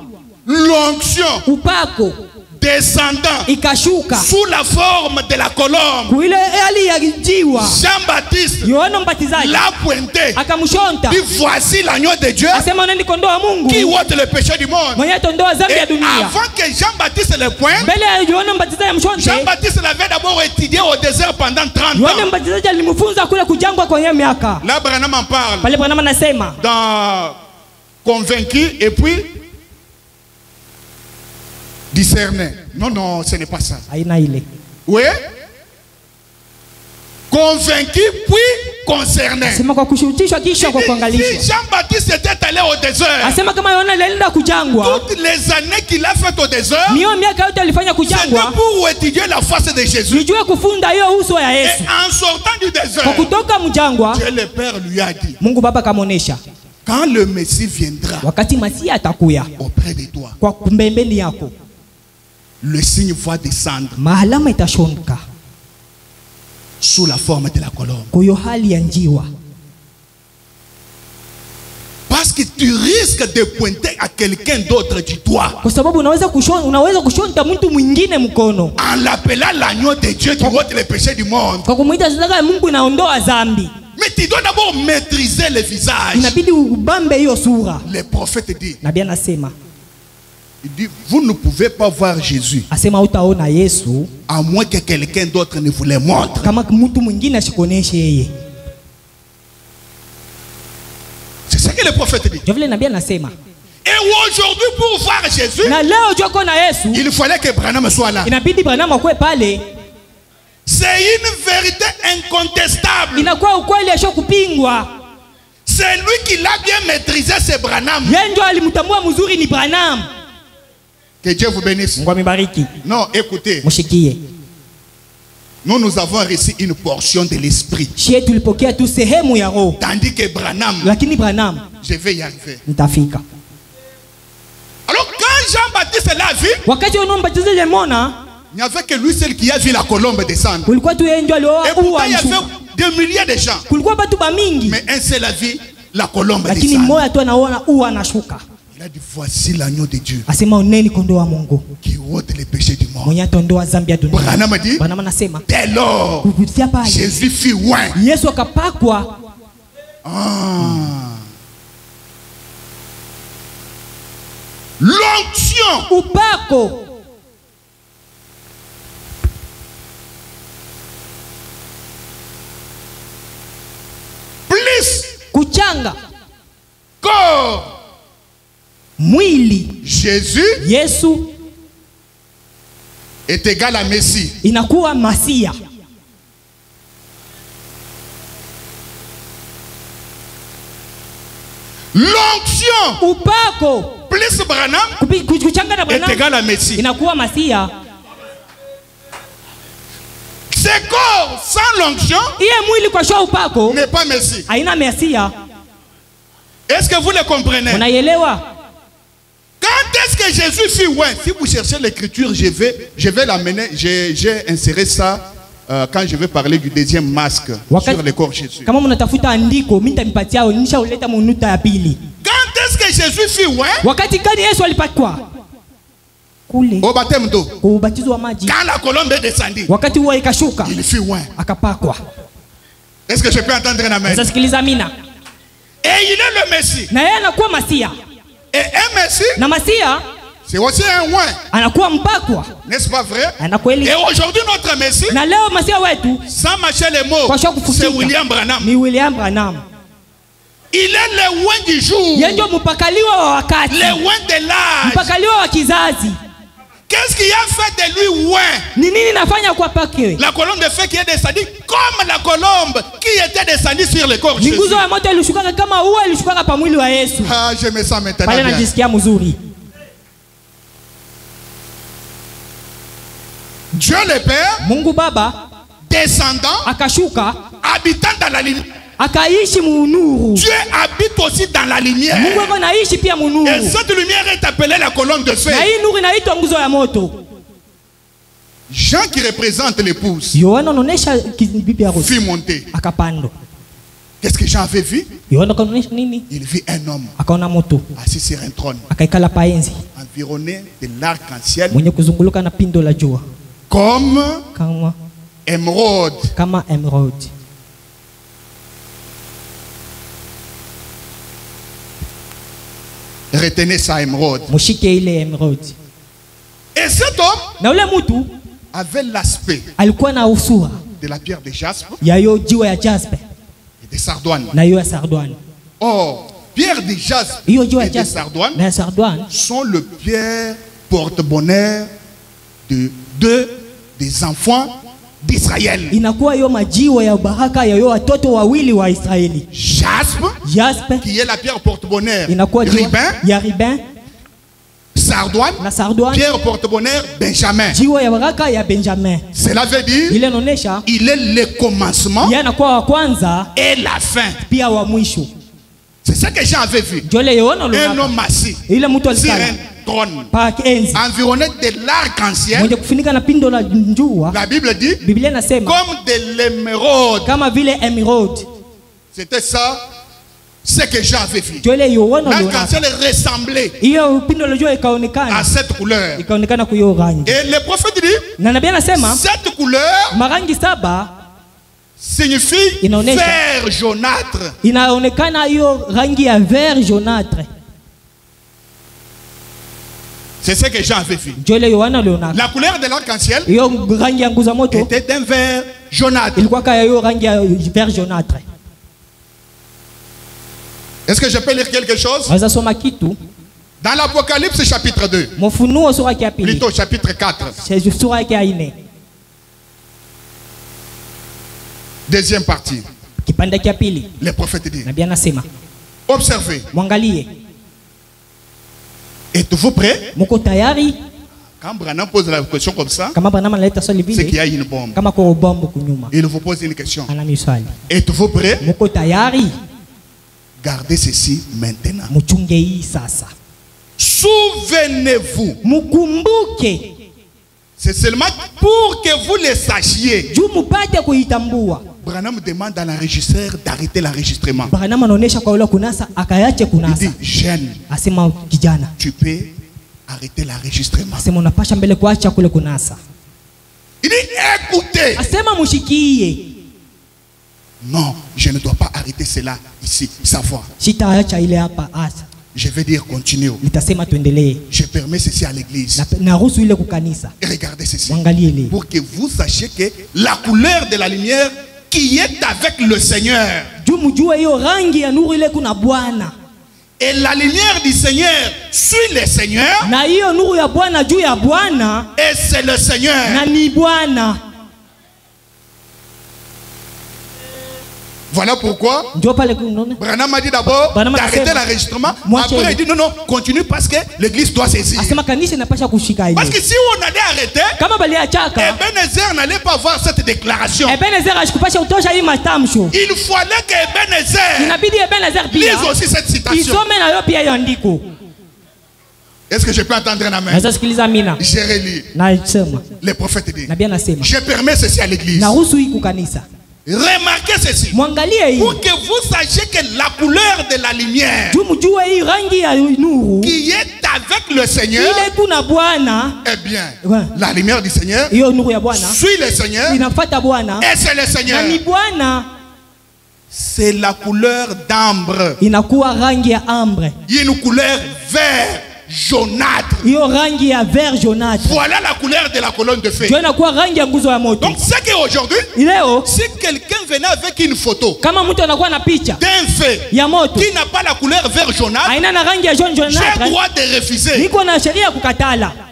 L'onction upako descendant ikashuka sous la forme de la colombe. kuile hali ya jiwa. Jean-Baptiste Yohana Mbatizaji l'a pointé. akamshonta, Dit, voici l'agneau de Dieu asema unaenda kondoo wa Mungu qui ôte le péché du monde. mwenye atondoa dhambi ya Et dunia. avant que Jean-Baptiste le pointe, Mbele ya Yohana Mbatizaji amshonte, Jean-Baptiste l'avait d'abord étudié au désert pendant 30 Yohana ans. Mbatizaji alimfunza kule kujangwa kwenye miaka. Là, Branham en parle Pale Branham anasema dans Convaincu et puis discerner. Non, non, ce n'est pas ça. aina ile. Oui. Convaincu puis concerné. Asema kwa kushurutishwa kisha kwa kuangalishwa. Si Jean-Baptiste était allé au désert, Asema kama Yohana alienda kujangwa, toutes les années qu'il a fait au désert, niyo miaka yote alifanya c'était kujangwa, pour étudier la face de Jésus. nijue kufunda hiyo uso ya Et Yesu. en sortant du Kwa désert, kutoka mjangwa, Dieu le Père lui a dit, Mungu Baba kamonesha quand le Messie viendra wakati Masia atakuya auprès de toi, kwa pembeni yako, le signe va descendre mahalama itashonka sous la forme de la colombe. kuyo hali ya njiwa. Parce que tu risques de pointer à quelqu'un d'autre du doigt Kwa sababu unaweza kushonta mtu mwingine mkono en l'appelant l'agneau de Dieu qui ôte les péchés du monde. kwa kumuita sadaka ya Mungu inaondoa dhambi. Mais tu dois d'abord maîtriser le visage. Inabidi ubambe hiyo sura. Le prophète dit, Nabii anasema, il dit, vous ne pouvez pas voir Jésus asema utaona Yesu à moins que quelqu'un d'autre ne vous le montre. kama mtu mwingine ashikoneshe yeye. C'est ce que le prophète dit. Ndio vile nabii anasema. Et aujourd'hui, pour voir Jésus, Na leo jua kona Yesu, il fallait que Branham soit là. inabidi Branham akwe pale. C'est une vérité incontestable. Inakuwa ukweli asho kupingwa. C'est lui qui l'a bien maîtrisé, c'est Branham. Yeye ndio alimtambua mzuri ni Branham. Que Dieu vous bénisse. Mungu amebariki. Non, écoutez, Mshikie. nous avons reçu une portion de l'esprit. Shie tulipokea tu sehemu ya roho. Tandis que Branham, Lakini Branham je vais y arriver. nitafika. Alors quand Jean-Baptiste l'a vu, Wakati Yohana Mbatizaji alimwona, il n'y avait que lui seul qui a vu la colombe descendre. kulikuwa tu yeye ndio Et alioa pourtant il y alishuka. avait des milliers de gens. Kulikuwa watu bamingi, Mais un seul a vu la colombe lakini descendre. mmoja tu anaona anashuka. Il a dit, voici l'agneau de Dieu Asema oneni kondoo wa Mungu qui ôte les péchés du monde. mwenye atondoa dhambi ya dunia. Branham a dit, Branham anasema dès lors, kupitia pale Jésus fut oint. Yesu akapakwa. L'onction, Upako plus kuchanga corps. mwili Jésus Yesu est égal à Messie. inakuwa Masia. L'onction, Upako plus Branham, kuchanga na est Branham égal à Messie. inakuwa Masia. Ce corps sans l'onction Iye mwili kwa shwa upako n'est pas Messie. haina Masia. Est-ce que vous le comprenez? Unaielewa? Quand est-ce que Jésus fut oint? Si vous cherchez l'écriture, je vais l'amener. J'ai inséré ça quand je vais parler du deuxième masque sur le corps Jésus. Kama mnatafuta andiko, mimi nitanipatia nishauleta munuta ya pili. Quand est-ce que Jésus fut oint? Wakati gani Yesu alipakwa? Kule Au baptême d'eau. kwa ubatizo wa maji. Quand la colombe est descendue, Wakati huo ikashuka, il fut oint. akapakwa. Est-ce que je peux entendre un amen? Sasa sikiliza mina. Et il est le Messie. Na yeye anakuwa Masia. Et un Messie, Na Masia c'est aussi un oint. anakuwa mpakwa. N'est-ce pas vrai? Anakweli. Et aujourd'hui, notre Messie, Na leo Masia wetu sans mâcher les mots, kwa shwa kufutika c'est William Branham. ni William Branham. Il est le oint du jour, Yeye ndio mpakaliwa wa wakati. le oint de l'âge. Mpakaliwa wa kizazi. Qu'est-ce qui a fait de lui ouin? Ni nini nafanya kwa pake? La colonne de feu qui est descendue comme la colombe qui était descendue sur le corps de Ni Jésus. nguzo ya moto ilishuka kama ua ilishuka pa mwili wa Yesu. Ah, je me sens maintenant Pale bien. najisikia mzuri. Dieu le Père, Mungu Baba descendant, akashuka habitant dans la lumière. akaishi munuru. Dieu habite aussi dans la lumière. Mungu ako naishi pia munuru. Et cette lumière est appelée la colonne de feu. Na hii nuru inaitwa nguzo ya moto. Jean qui représente l'épouse Yohana anaonesha bibi harusi fit monter. akapanda. Qu'est-ce que Jean avait vu? Yohana kaonesha nini? Il vit un homme Akaona moto assis sur un trône, akaikala paenzi environné de l'arc-en-ciel, mwenye kuzunguluka na pindo la jua comme kama émeraude. emerald. Retenez ça, émeraude. Mushike ile emerald. Et cet homme Na ule mtu avait l'aspect alikuwa na usura de la pierre de jaspe ya yo jiwe ya jaspe et de sardoine. na yo ya sardoine. Or, pierre de jaspe Hiyo jiwe ya et de jaspe sardoine na ya sardoine sont le pierre porte-bonheur des enfants d'Israël. inakuwa yo majiwe ya baraka ya yo watoto wawili wa Israeli. Jaspe, qui est la pierre porte-bonheur, inakuwa jiwe Ribin, ya Ribin sardoine, na sardoine, pierre porte-bonheur, Benjamin. jiwe ya baraka ya Benjamin. Cela veut dire Ile inaonesha il est le commencement yeye anakuwa wa kwanza et la fin. pia wa mwisho. C'est ça que Jean avait vu. Jole Yohana Un homme assis ile mtu sur alikala un trône, pa enzi environné de l'arc-en-ciel. mwenye kufunika na pindo la njua. La Bible dit Biblia inasema comme de l'émeraude. kama vile emerald. C'était ça, ce que Jean avait vu. Jole Yohana L'arc-en-ciel ressemblait hiyo pindo la jua à ikaonekana cette couleur. ikaonekana kwa hiyo rangi. Et le prophète dit, Na nabii anasema cette couleur marangi saba signifie inaonesha vert jaunâtre. inaonekana hiyo rangi ya vert jaunâtre. C'est ce que Jean avait vu. Jole Yohana aliona La couleur de l'arc-en-ciel hiyo rangi ya nguzo moto était d'un vert jaunâtre. ilikuwa kama hiyo rangi ya vert jaunâtre. Est-ce que je peux lire quelque chose? Waweza soma kitu Dans l'Apocalypse chapitre 2, Mofunuo sura ya pili plutôt chapitre 4, sura ya 4 deuxième partie. kipande cha pili. Le prophète dit, Nabii anasema observez, mwangalie, êtes-vous prêts? mko tayari? Quand Branham pose la question comme ça, Kama Branham analeta swali c'est qu'il y vile a une bombe. kama kwa bombo kunyuma. Il vous pose une question. Ana miswali. Êtes-vous prêts? Mko tayari? Gardez ceci maintenant. Mchunge hii sasa. Souvenez-vous. Mkumbuke. C'est seulement pour que vous le sachiez. Juu mupate kuitambua. Branham demande à l'enregistreur d'arrêter l'enregistrement. Branham anaonesha kwa yule kunasa akayache Il kunasa. dit, jeune, Asema kijana, tu peux arrêter l'enregistrement. asema unapasha mbele kuacha kule kunasa. Il dit, écoutez. Asema mushikie. Non, je ne dois pas arrêter cela ici, savoir. Sitaacha ile hapa asa. Je vais dire continue. Nitasema tuendelee. Je permets ceci à l'église. Naruhusu ile kukanisa. Et regardez ceci. Mwangalie ile. Pour que vous sachiez que la couleur de la lumière qui est avec le Seigneur. Juu mjue hiyo rangi ya nuru ile kuna Bwana. Et la lumière du Seigneur suit le Seigneur. Na hiyo nuru ya Bwana juu ya Bwana. Et c'est le Seigneur. Na ni Bwana. Voilà pourquoi Branham a dit d'abord d'arrêter l'enregistrement. Après il dit non, non, continue parce que l'église doit saisir. Parce que si on allait arrêter, Ebenezer n'allait pas voir cette déclaration. Il fallait que Ebenezer lise aussi cette citation. Est-ce que je peux entendre un amen? Je relis. Le prophète dit, je permets ceci à l'église. Remarquez ceci. Pour que vous sachiez que la couleur de la lumière qui est avec le Seigneur, eh bien, la lumière du Seigneur suit le Seigneur et c'est le Seigneur. C'est la couleur d'ambre. Il y a une couleur vert. Jaunâtre. Voilà la couleur de la colonne de feu. Donc c'est qu'aujourd'hui, si quelqu'un venait avec une photo d'un feu qui n'a pas la couleur vert jaunâtre, j'ai le droit de refuser.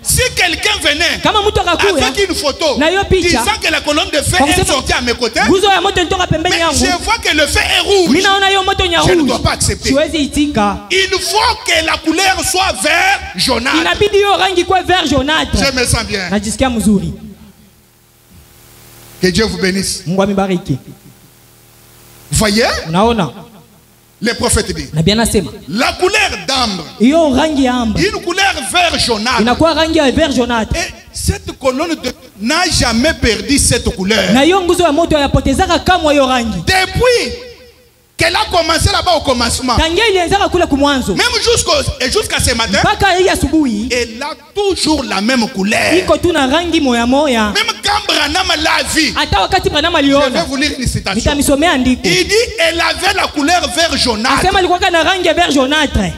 Si quelqu'un venait kama mtu akakuya avec une photo na hiyo picha disant que la colonne de feu est sortie à mes côtés, nguzo ya moto ilitoka pembeni mais yangu, je vois que le feu est rouge, mimi naona hiyo moto ni je ne rouge, dois pas accepter. siwezi itika. Il faut que la couleur soit vert jaunâtre. Inabidi hiyo rangi kwa vert jaunâtre. Je me sens bien. Najisikia mzuri. Que Dieu vous bénisse. Mungu amibariki. Voyez, Unaona? les prophètes disent Na bien nasema la couleur d'ambre, hiyo rangi ya ambre une couleur vert jaunâtre. inakuwa rangi ya vert jaunâtre. Et cette colonne n'a jamais perdu cette couleur. Na hiyo nguzo ya moto yapotezaka kama hiyo rangi. Depuis qu'elle a commencé là-bas au commencement, Tangia ilianza kule kumwanzo. même jusqu'à ce matin, Mpaka hii asubuhi elle a toujours la même couleur. iko tu na rangi moya moya. Même quand Branham l'a vu, Hata wakati Branham je vais aliona, vous lire une citation. nitamisomea andiko. Il dit elle avait la couleur vert jaunâtre. Asema alikuwa na rangi ya vert jaunâtre.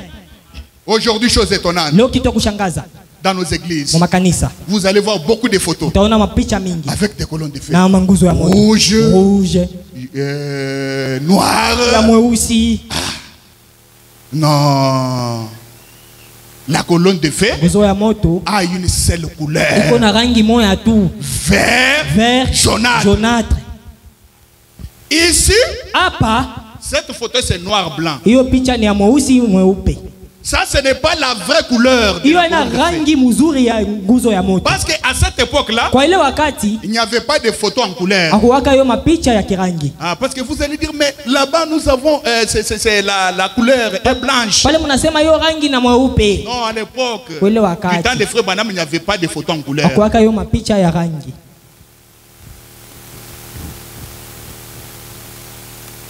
Aujourd'hui, chose étonnante, Leo kitu kushangaza. dans nos églises, Mu makanisa vous allez voir beaucoup de photos utaona mapicha mingi avec des colonnes de feu. na manguzo ya moto. Rouge, Rouge, ya noir. mweusi. Non. La colonne de feu Nguzo ya moto a une seule iko couleur. na rangi moya tu, Vert, jaunâtre. jaunâtre. Ici, Hapa cette photo c'est noir-blanc. hiyo picha ni ya mweusi mweupe. Ça, ce n'est pas la vraie couleur de Hiyo la ina colonne de feu. rangi mzuri ya nguzo ya moto. Parce qu'à cette époque-là, Kwa ile wakati il n'y avait pas de photos en couleur. hakuwaka hiyo mapicha ya kirangi. Ah, parce que vous allez dire, mais là-bas nous avons, c'est la couleur est blanche. Pale mnasema hiyo rangi na mweupe. Non, à l'époque, Kwa ile du wakati temps des frères Branham, il n'y avait pas de photos en couleur. hakuwaka hiyo mapicha ya rangi.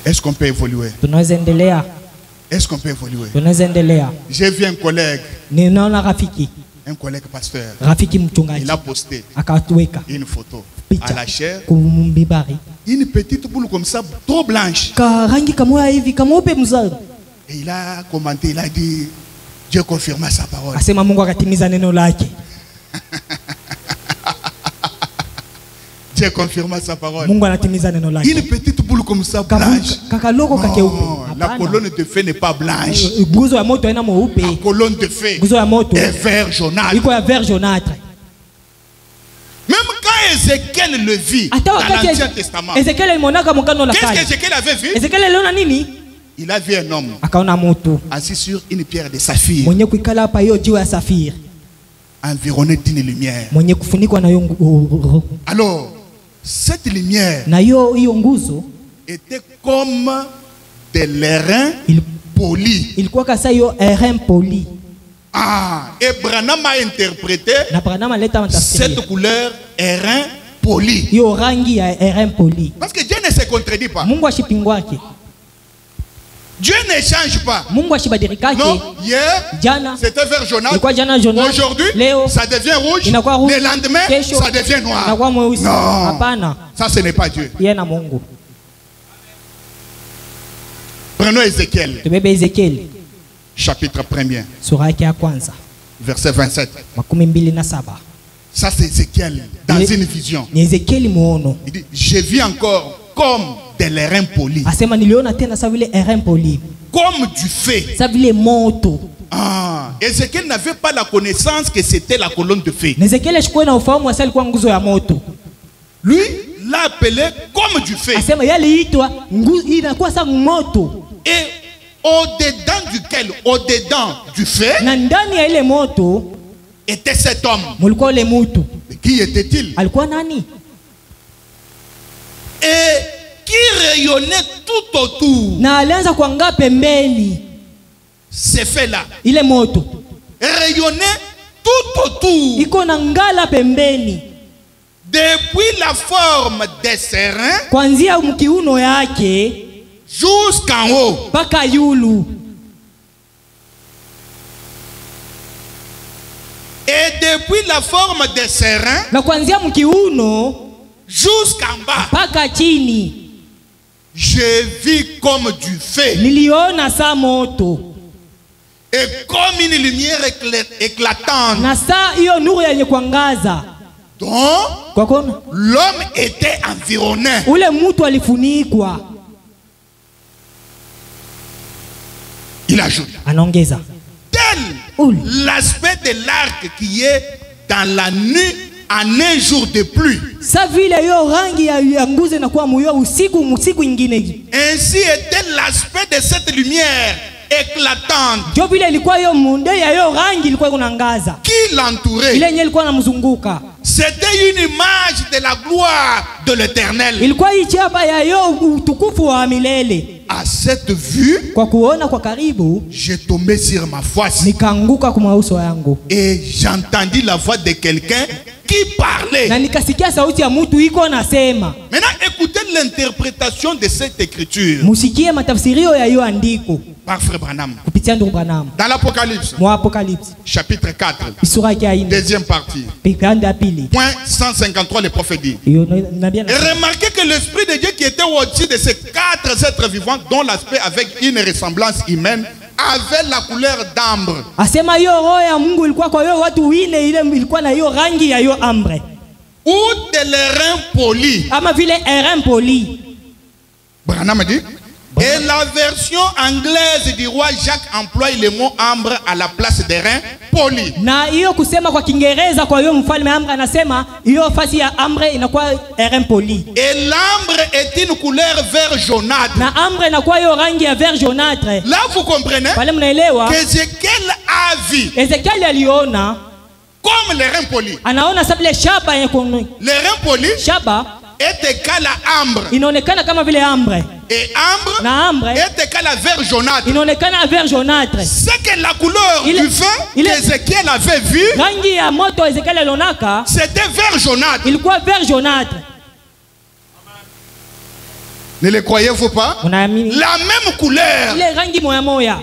Est-ce qu'on peut évoluer? Tunaweza endelea, Est-ce qu'on peut évoluer? tunaweza endelea. J'ai vu un collègue pasteur. Rafiki Il mchungaji a posté akatuweka une photo à picha la chair, kumbibari une petite boule comme ça, trop blanche. ka rangi kamoya hivi kameupe mzuri. Et il a commenté, il a dit, Dieu confirma sa parole. Asema Mungu akatimiza neno lake. Dieu confirma sa parole. Mungu anatimiza neno lake. Une petite boule comme ça, blanche. Kakaloko kakeupe. Non, la colonne de feu n'est pas blanche. Nguzo ya moto haina mweupe. La colonne de feu Nguzo ya moto est vert jaunâtre. iko ya vert jaunâtre. Même quand Ézéchiel le vit Hata dans wakati l'Ancien Testament, Ezekiel alimonaka mkano la qu'est-ce kale. qu'Ézéchiel avait vu? Ezekiel aliona nini? Il a vu un homme Akaona mtu assis sur une pierre de saphir, mwenye kuikala hapa hiyo jiwe ya safiri, environné d'une lumière. mwenye kufunikwa na hiyo Alors, cette lumière na hiyo nguzo était comme de l'airain poli. ilikuwa kasa hiyo airain poli. Ah, et Branham a interprété Na Branham aleta matafsiri cette couleur airain poli. hiyo rangi ya airain poli. Parce que Dieu ne se contredit pas. Mungu ashipingwake, Dieu ne change pas. Mungu ashibadilika. Non, hier, Jana c'était vert jaunâtre. ilikuwa jana jaunâtre. Aujourd'hui, Leo ça devient rouge. inakuwa rouge. Le lendemain, Kesho ça devient noir. inakuwa mweusi. Non, Hapana, ça ce n'est pas Dieu. yeye na Mungu. Prenons Ézéchiel, Tubebe Ezekiel chapitre 1er, sura yake ya kwanza verset 27. 27. Ça c'est Ézéchiel dans une vision. Ni Ezekiel muono. Il dit, j'ai vu encore comme de l'airain poli, Asema niliona tena sa vile airain poli, comme du feu. sa vile moto. Ah, Ézéchiel n'avait pas la connaissance que c'était la colonne de feu. Na Ezekiel ashikuwa na ufahamu asa alikuwa nguzo ya moto. Lui l'a appelé comme du feu. Asema yaliitwa nguzo inakuwa sa moto. Et au-dedans du feu, Na ndani ya ile moto était cet homme. mulikuwa ule mtu. Qui était-il? Alikuwa nani? Et qui rayonnait tout autour. Na alianza kuangaa pembeni Ce fait-là ile moto. rayonnait tout autour. Iko na ngala pembeni. Depuis la forme des serins Kuanzia mkiuno yake jusqu'en haut. mpaka yulu. Et depuis la forme des serins Na kuanzia mkiuno jusqu'en bas, mpaka chini je vis comme du feu. niliona sa moto. Et comme une lumière éclatante. Na saa hiyo nuru yenye kuangaza. Donc, Kwa kona l'homme était environné. ule mtu alifunikwa. Il ajoute. Anaongeza Tel l'aspect de l'arc qui est dans la nuit en un jour de pluie. Sa vile yo rangi ya nguze na kuwa muyo usiku ingine. Ainsi était l'aspect de cette lumière éclatante Jo vile ilikuwa yo munde ya yo rangi ilikuwa kunangaza. qui l'entourait. Ile yenye ilikuwa namzunguka. C'était une image de la gloire de l'Éternel. Ilikuwa ichapa ya yo utukufu wa milele. À cette vue, Kwa kuona kwa karibu j'ai tombé sur ma face nikaanguka kwa mauso yangu. et j'entendis la voix de quelqu'un qui parlait. Na nikasikia sauti ya mtu iko nasema. Maintenant, écoutez l'interprétation de cette écriture Musikie matafsirio ya hiyo andiko par Frère Branham. kupitia ndugu Branham. Dans l'Apocalypse, Mwa Apocalypse chapitre 4, sura ya 4 deuxième partie, pekande ya pili. point 153, le prophète dit. Hiyo nabii Et remarquez que l'Esprit de Dieu qui était au-dessus de ces 4 êtres vivants, dont l'aspect avec une ressemblance humaine, avait la couleur d'ambre. asema hiyo roho ya Mungu ilikuwa kwa hiyo watu wine, ile ilikuwa na hiyo rangi ya hiyo ambre Ou de l'airain poli. ama vile airain poli. Branham dit. Et la version anglaise du roi Jacques emploie le mot ambre à la place d'airain poli. Na hiyo kusema kwa Kiingereza kwa hiyo mfalme ambre anasema hiyo fasi ya ambre inakuwa airain poli. Et l'ambre est une couleur vert jaunâtre. Na ambre inakuwa hiyo rangi ya vert jaunâtre. Là vous comprenez Pale mnaelewa qu'Ézéchiel a vu Ezekiel aliona comme l'airain poli. anaona sabile shaba yako L'airain poli shaba est égal à ambre. inaonekana kama vile ambre. Et ambre Na ambre est égal à vert jaunâtre. inaonekana vert jaunâtre. C'est que la couleur Il- du feu il- qu'Ézéchiel avait vu, Rangi ya moto Ezekiel alionaka c'était vert jaunâtre. ilikuwa vert jaunâtre. Ne le croyez-vous pas? Unaamini? La même couleur. Ile rangi moya moya.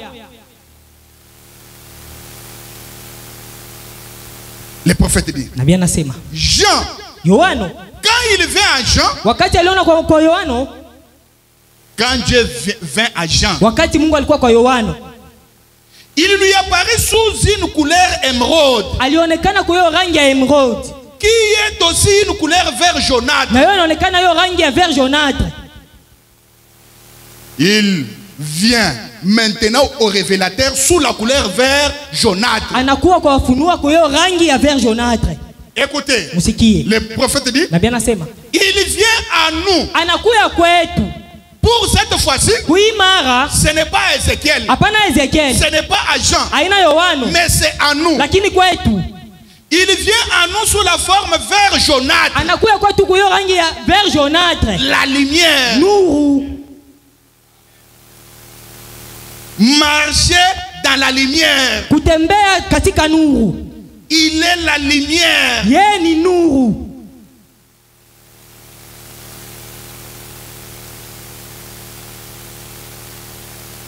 Le prophète dit. Nabii anasema Jean, Yohano quand il vint à Jean, wakati aliona kwa Yohano, quand Dieu vint à Jean, wakati Mungu alikuwa kwa Yohano, il lui apparut sous une couleur émeraude, alionekana kwa hiyo rangi ya emerald, qui est aussi une couleur vert jaunâtre. na hiyo inaonekana hiyo rangi ya vert jaunâtre. Il vient maintenant au révélateur sous la couleur vert jaunâtre. Anakuwa kwa wafunua kwa hiyo rangi ya vert jaunâtre. Écoutez, Musikie. le prophète dit, Nabii anasema il vient à nous. anakuya kwetu. Pour cette fois-ci, Kuimara ce n'est pas Ézéchiel, hapana Ezekiel, ce n'est pas à Jean, aina Yohano, mais c'est à nous. lakini kwetu Il vient à nous sous la forme vert jaunâtre. anakuya kwetu kwa hiyo rangi ya vert jaunâtre, La lumière. nuru. Marcher dans la lumière. Kutembea katika nuru. Il est la lumière. Yeye ni nuru.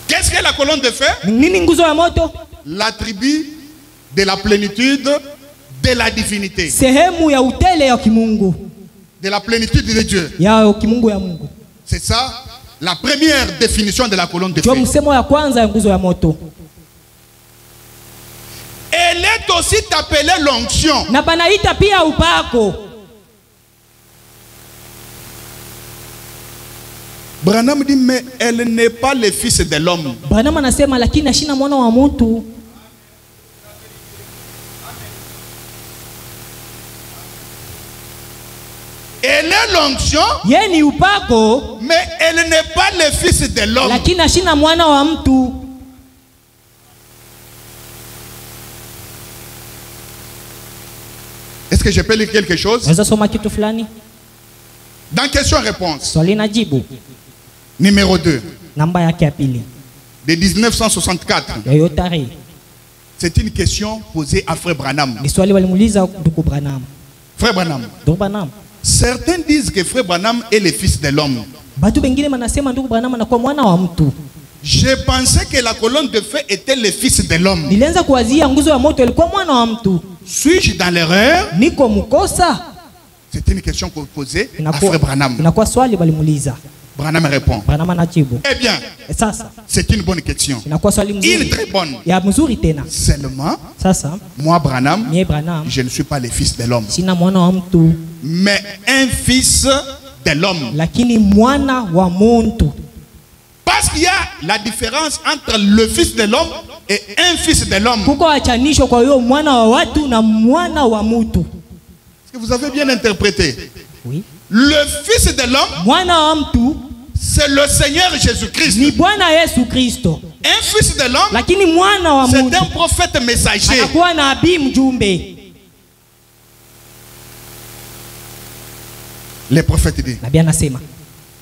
Qu'est-ce que la colonne de feu? Nini nguzo ya moto? L'attribut de la plénitude de la divinité. Sehemu ya utele ya kimungu. De la plénitude de Dieu. Ya kimungu ya Mungu. C'est ça la première définition de la colonne de Ndio feu. msemo ya kwanza ya nguzo ya moto. Elle est aussi appelée l'onction. Na banaita pia upako. Branham dit, mais elle n'est pas le fils de l'homme. Branham anasema lakini ashina mwana wa mtu. Elle est l'onction, Yeye ni upako, mais elle n'est pas le fils de l'homme. lakini ashina mwana wa mtu. Est-ce que je peux lire quelque chose? Unaweza soma kitu fulani? Dans question-réponse, Swali na jibu. numéro 2, Namba yake ya pili. de 1964. Ya hiyo tarehe. C'est une question posée à Frère Branham. Ni swali walimuuliza ndugu Branham. Frère Branham, Ndugu Branham. certains disent que Frère Branham est le fils de l'homme. Batu bengine manasema ndugu Branham anakuwa mwana wa mtu. Je pensais que la colonne de feu était le fils de l'homme. Nilianza kuwazia nguzo ya moto ilikuwa mwana wa mtu. Suis-je dans l'erreur? Niko mkosa? C'est une question posée à Frère Branham. Inakuwa swali walimuuliza. Branham répond. Branham anajibu. Eh bien, Sasa c'est une bonne question. inakuwa swali Une mzuri. très bonne. Ya mzuri tena. Seulement, Sasa moi, Branham, mie Branham je ne suis pas le fils de l'homme, sina mwana wa mtu, mais un fils de l'homme. lakini mwana wa muntu. Parce qu'il y a la différence entre le fils de l'homme et un fils de l'homme. Kuko achanisho kwa hiyo mwana wa watu na mwana wa mutu. Est-ce que vous avez bien interprété? Oui. Le fils de l'homme, Mwana wa mtu c'est le Seigneur Jésus-Christ. ni Bwana Yesu Kristo. Un fils de l'homme, Lakini mwana wa c'est mutu un prophète messager. anakuwa nabii mjumbe. Les prophètes disent, Nabii anasema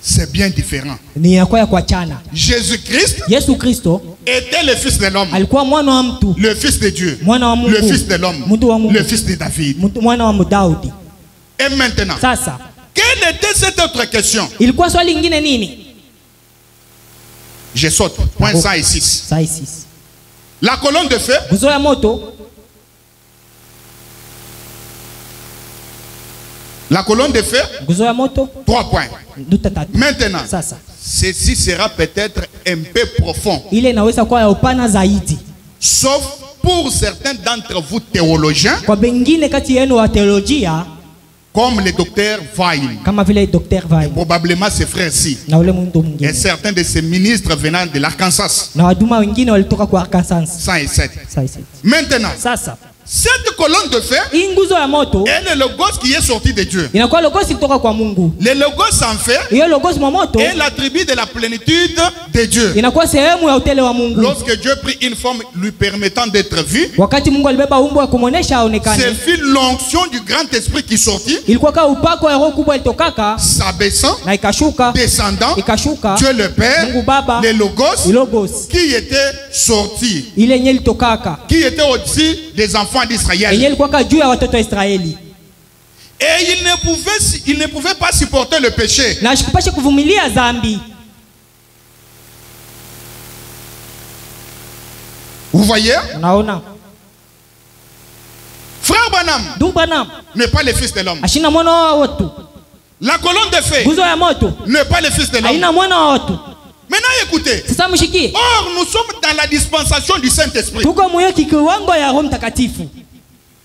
c'est bien différent. ni inakuwa ya kuachana. Jésus-Christ Yesu Kristo était le fils de l'homme, alikuwa mwana wa mtu, le fils de Dieu, mwana wa Mungu, le fils de l'homme, mtu wa Mungu, le fils de David. mwana wa Daudi. Et maintenant, Sasa quelle était cette autre question? ilikuwa swali lingine nini? Je saute. Point 106. Saa 6. La colonne de feu, Nguzo ya moto, la colonne de feu, nguzo ya moto 3 points. nduta tatu. Maintenant, Sasa ceci sera peut-être un peu profond, ile inaweza kuwa ya upana zaidi, sauf pour certains d'entre vous théologiens, kwa bengine kati yenu wa teolojia comme le docteur Weil, kama vile Dr. Vai probablement ses frères-ci, na ule mtu et mwingine certains de ces ministres venant de l'Arkansas, na waduma wengine walitoka kwa Arkansas. 107. Saa 7. Maintenant, Sasa cette colonne de feu hii nguzo ya moto est le logos qui est sorti de Dieu. inakuwa logosi kutoka kwa Mungu. Le logos en fait Hiyo logosi mwa moto est l'attribut de la plénitude de Dieu. inakuwa sehemu ya utele wa Mungu. Lorsque Dieu prit une forme lui permettant d'être vu, Wakati Mungu alibeba umbo ya kumuonesha c'est aonekane, fut l'onction du grand esprit qui sortit, ilikuwa kama upako ya roho kubwa ilitokaka s'abaissant, na ikashuka, descendant, ikashuka Dieu le Père, Mungu Baba, le logos logosi qui était sorti, ile yenye ilitokaka qui était au-dessus des enfants yenye d'Israël. ilikuwa juu ya watoto wa Israeli, Et il ne pouvait pas supporter le péché. na ashikupashe kuvumilia dhambi. Vous voyez? Unaona, Frère Branham ndugu Branham n'est pas le fils de l'homme. ashina mwana wa watu. La colonne de feu Nguzo ya moto n'est pas le fils de l'homme. haina mwana wa watu. Maintenant écoutez. Sasa mshikie, Or nous sommes dans la dispensation du Saint-Esprit. tuko moyo kiwango ya Roho Mtakatifu.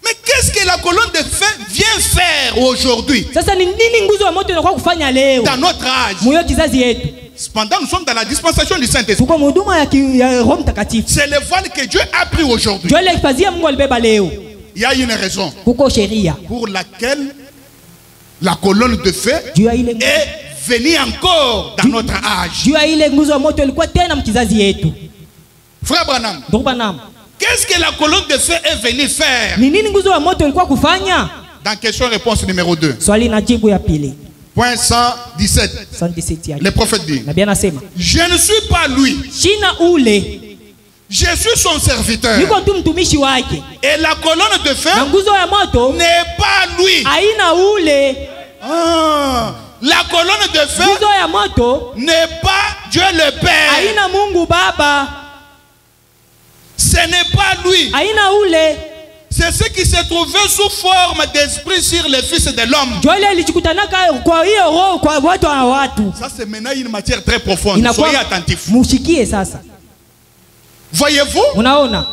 Mais qu'est-ce que la colonne de feu vient faire aujourd'hui Sasa ni nini nguzo ya moto inakuwa kufanya leo dans notre âge? moyo kizazi yetu? Cependant, nous sommes dans la dispensation du Saint-Esprit. Tuko mhuduma ya Roho Mtakatifu. C'est le voile que Dieu a pris aujourd'hui. Ndio ile fazia Mungu alibeba leo. Il y a une raison Kuko sheria pour laquelle la colonne de feu juu ya ile est venue encore dans notre âge. juu ya ile nguzo ya moto ilikuwa tena mkizazi yetu. Frère Branham, Ndugu Branham, qu'est-ce que la colonne de feu est venue faire? ni nini nguzo ya moto ilikuwa kufanya? Dans question-réponse numéro 2. Swali na jibu ya pili. Point 117. 117 yake. Le prophète dit, Nabii anasema, je ne suis pas lui, shina ule je suis son serviteur. niko tu mtumishi wake, Et la colonne de na feu nguzo ya moto n'est pas lui. haina ule. Ah, la colonne de feu Nguzo ya moto n'est pas Dieu le Père. haina Mungu Baba, Ce n'est pas lui. haina ule. C'est ce qui s'est trouvé sous forme d'esprit sur le Fils de l'homme. Ndio ile ilijikutanaka kwa hiyo roho kwa watu wa watu. Ça, c'est maintenant une matière très profonde. Inakuwa Soyez attentifs. mushikie sasa. Voyez-vous, Unaona?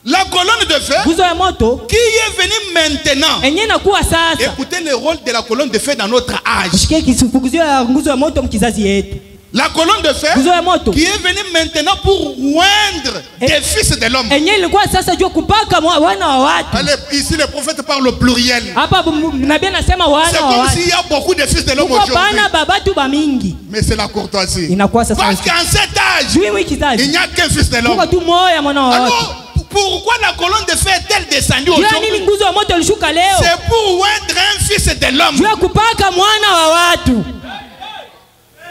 la colonne de feu Nguzo ya moto qui est venue maintenant. enye nakuwa sasa. Écoutez le rôle de la colonne de feu dans notre âge. Mushikie kisifukuzio ya nguzo ya moto mkizazi yetu. La colonne de feu Nguzo ya moto qui est venue maintenant pour oindre des fils de l'homme. enye ilikuwa sasa jua kupaka wana wa watu. Allez, ici, le prophète parle au pluriel. Hapa nabii anasema C'est wana wa comme watu. s'il y a beaucoup de fils de l'homme Kuko aujourd'hui. bana babatu ba mingi. Mais c'est la courtoisie. Inakuwa sasa. Parce qu'en cet âge, Jui wiki il kizazi. n'y a qu'un fils de l'homme. Kuko tu moya mwana wa watu. Alors, pourquoi la colonne de feu est-elle descendue Jua aujourd'hui? nini nguzo ya moto ilishuka leo? C'est pour oindre un fils de l'homme. Jua kupaka mwana wa watu.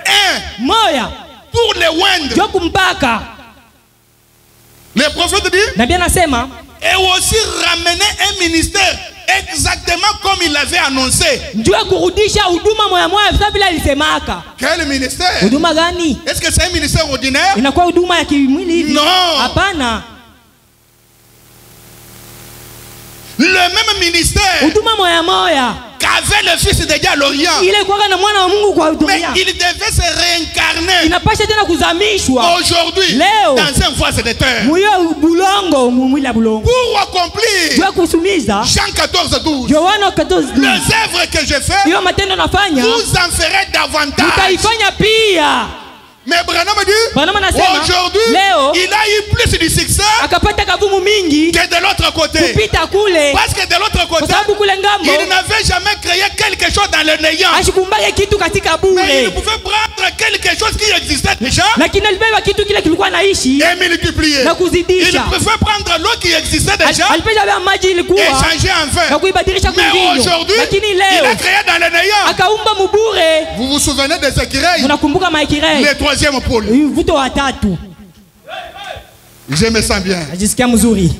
Un, Moya. pour le oindre. Jua kumpaka. Le prophète dit, Nabii anasema et aussi ramener un ministère exactement comme il l'avait annoncé. njua kurudisha huduma moya moya vile vile alisemaka. Quel ministère? Huduma gani? Est-ce que c'est un ministère ordinaire? Inakuwa huduma ya kimwili hivi? Non. Hapana. Le même ministère Huduma moya moya qu'avait le fils de Dieu à l'Orient. ile kwa na mwana wa Mungu kwa Mais dunia. il devait se réincarner Inapasha tena kuzamishwa aujourd'hui Léo. dans un vase de terre muyo bulongo mwili ya bulongo. pour accomplir Jua kusumiza Jean 14:12. Yohana 14. Les œuvres que je fais, Hiyo matendo nafanya vous en ferez davantage. mtaifanya pia. Mais Branham dit, Branham anasema, aujourd'hui, leo, il a eu plus de succès akapata kavumu mingi que de l'autre côté. kupita kule. Parce que de l'autre Kwa côté, sababu kule ngambo il n'avait jamais créé quelque chose dans le néant. ashikumbake kitu katika Mais il bure, pouvait prendre quelque chose qui existait déjà lakini alibeba kitu kile kilikuwa naishi et multiplier. na Il kuzidisha. pouvait prendre l'eau qui existait déjà Alipenda beba maji et ilikuwa changer en na vin. kuibadilisha Mais kuvinyo, aujourd'hui, lakini il a leo créé dans le néant. akaumba mubure. Vous vous souvenez de ce qu'il Unakumbuka maikirei le troisième pôle. mvuto wa tatu? Je me sens bien. Najisikia mzuri.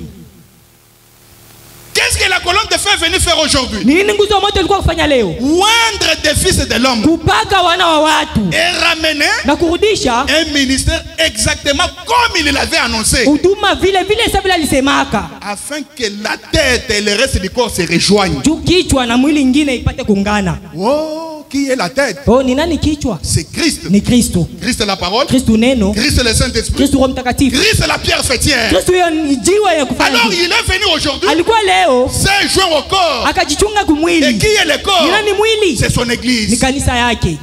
Qu'est-ce que la colonne de feu est venue faire aujourd'hui? Ni nini nguzo ya moto ilikuwa kufanya leo? Oindre des fils de l'homme Kupaka wana wa watu et ramener na kurudisha un ministère exactement comme il l'avait annoncé, huduma vile vile sasa vile alisemaka, afin que la tête et le reste du corps se rejoignent. juu kichwa na mwili ingine ipate kuungana. Oh, qui est la tête? Oh, ni nani kichwa? C'est Christ. Ni Kristo. Christ la parole, Kristo neno, Christ le Saint-Esprit, Kristo Roho Mtakatifu. Christ la pierre fêtière. Kristo hiyo ni jiwe ya kufanya. Alors kitu. il est venu aujourd'hui, Alikuwa leo s'est joint au corps. akajichunga Et kumwili. qui est le corps? Ni nani mwili? C'est son Ni église. kanisa yake.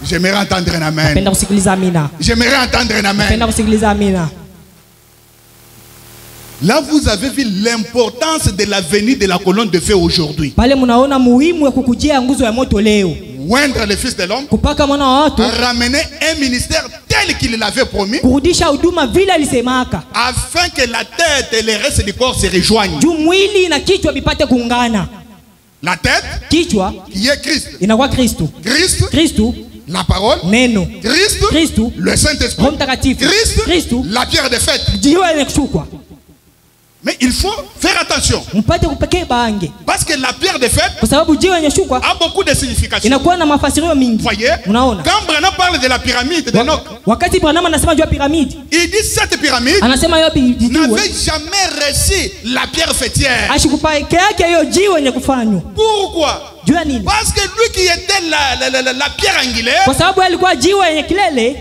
J'aimerais entendre un amen. Napenda kusikiliza amina. J'aimerais entendre un amen. Napenda kusikiliza amina. Là, vous avez vu l'importance de la venue de la colonne de feu aujourd'hui. Pale mnaona muhimu ya kukujia nguzo ya moto leo. Oindre le Fils de l'homme, Kupaka mwana wa watu, ramener un ministère tel qu'il l'avait promis, kurudisha huduma vile alisemaka. afin que la tête et le reste du corps se rejoignent. Juu mwili na kichwa vipate kuungana. La tête, Kichwa qui est Christ. inakuwa Kristo. Christ, Kristo la parole. neno. Christ, Kristo le Saint-Esprit. Roho Mtakatifu. Christ, Kristo la pierre de fête. jiwe lenye kushukwa. Mais il faut faire attention. Mpate kupekee bange. Parce que la pierre de fête Kwa sababu jiwe lenye kushukwa a beaucoup de significations. inakuwa na mafasirio mingi. Voyez, Unaona? quand Branham parle de la pyramide de Noc, Wakati Branham anasema juu ya piramidi, il dit cette pyramide anasema hiyo jiwe n'avait jamais reçu la pierre fêtière. ashikupaeke yake hiyo jiwe yenye kufanywa. Pourquoi? Juu ya nini? Parce que lui qui était la pierre angulaire Kwa sababu alikuwa jiwe yenye kilele,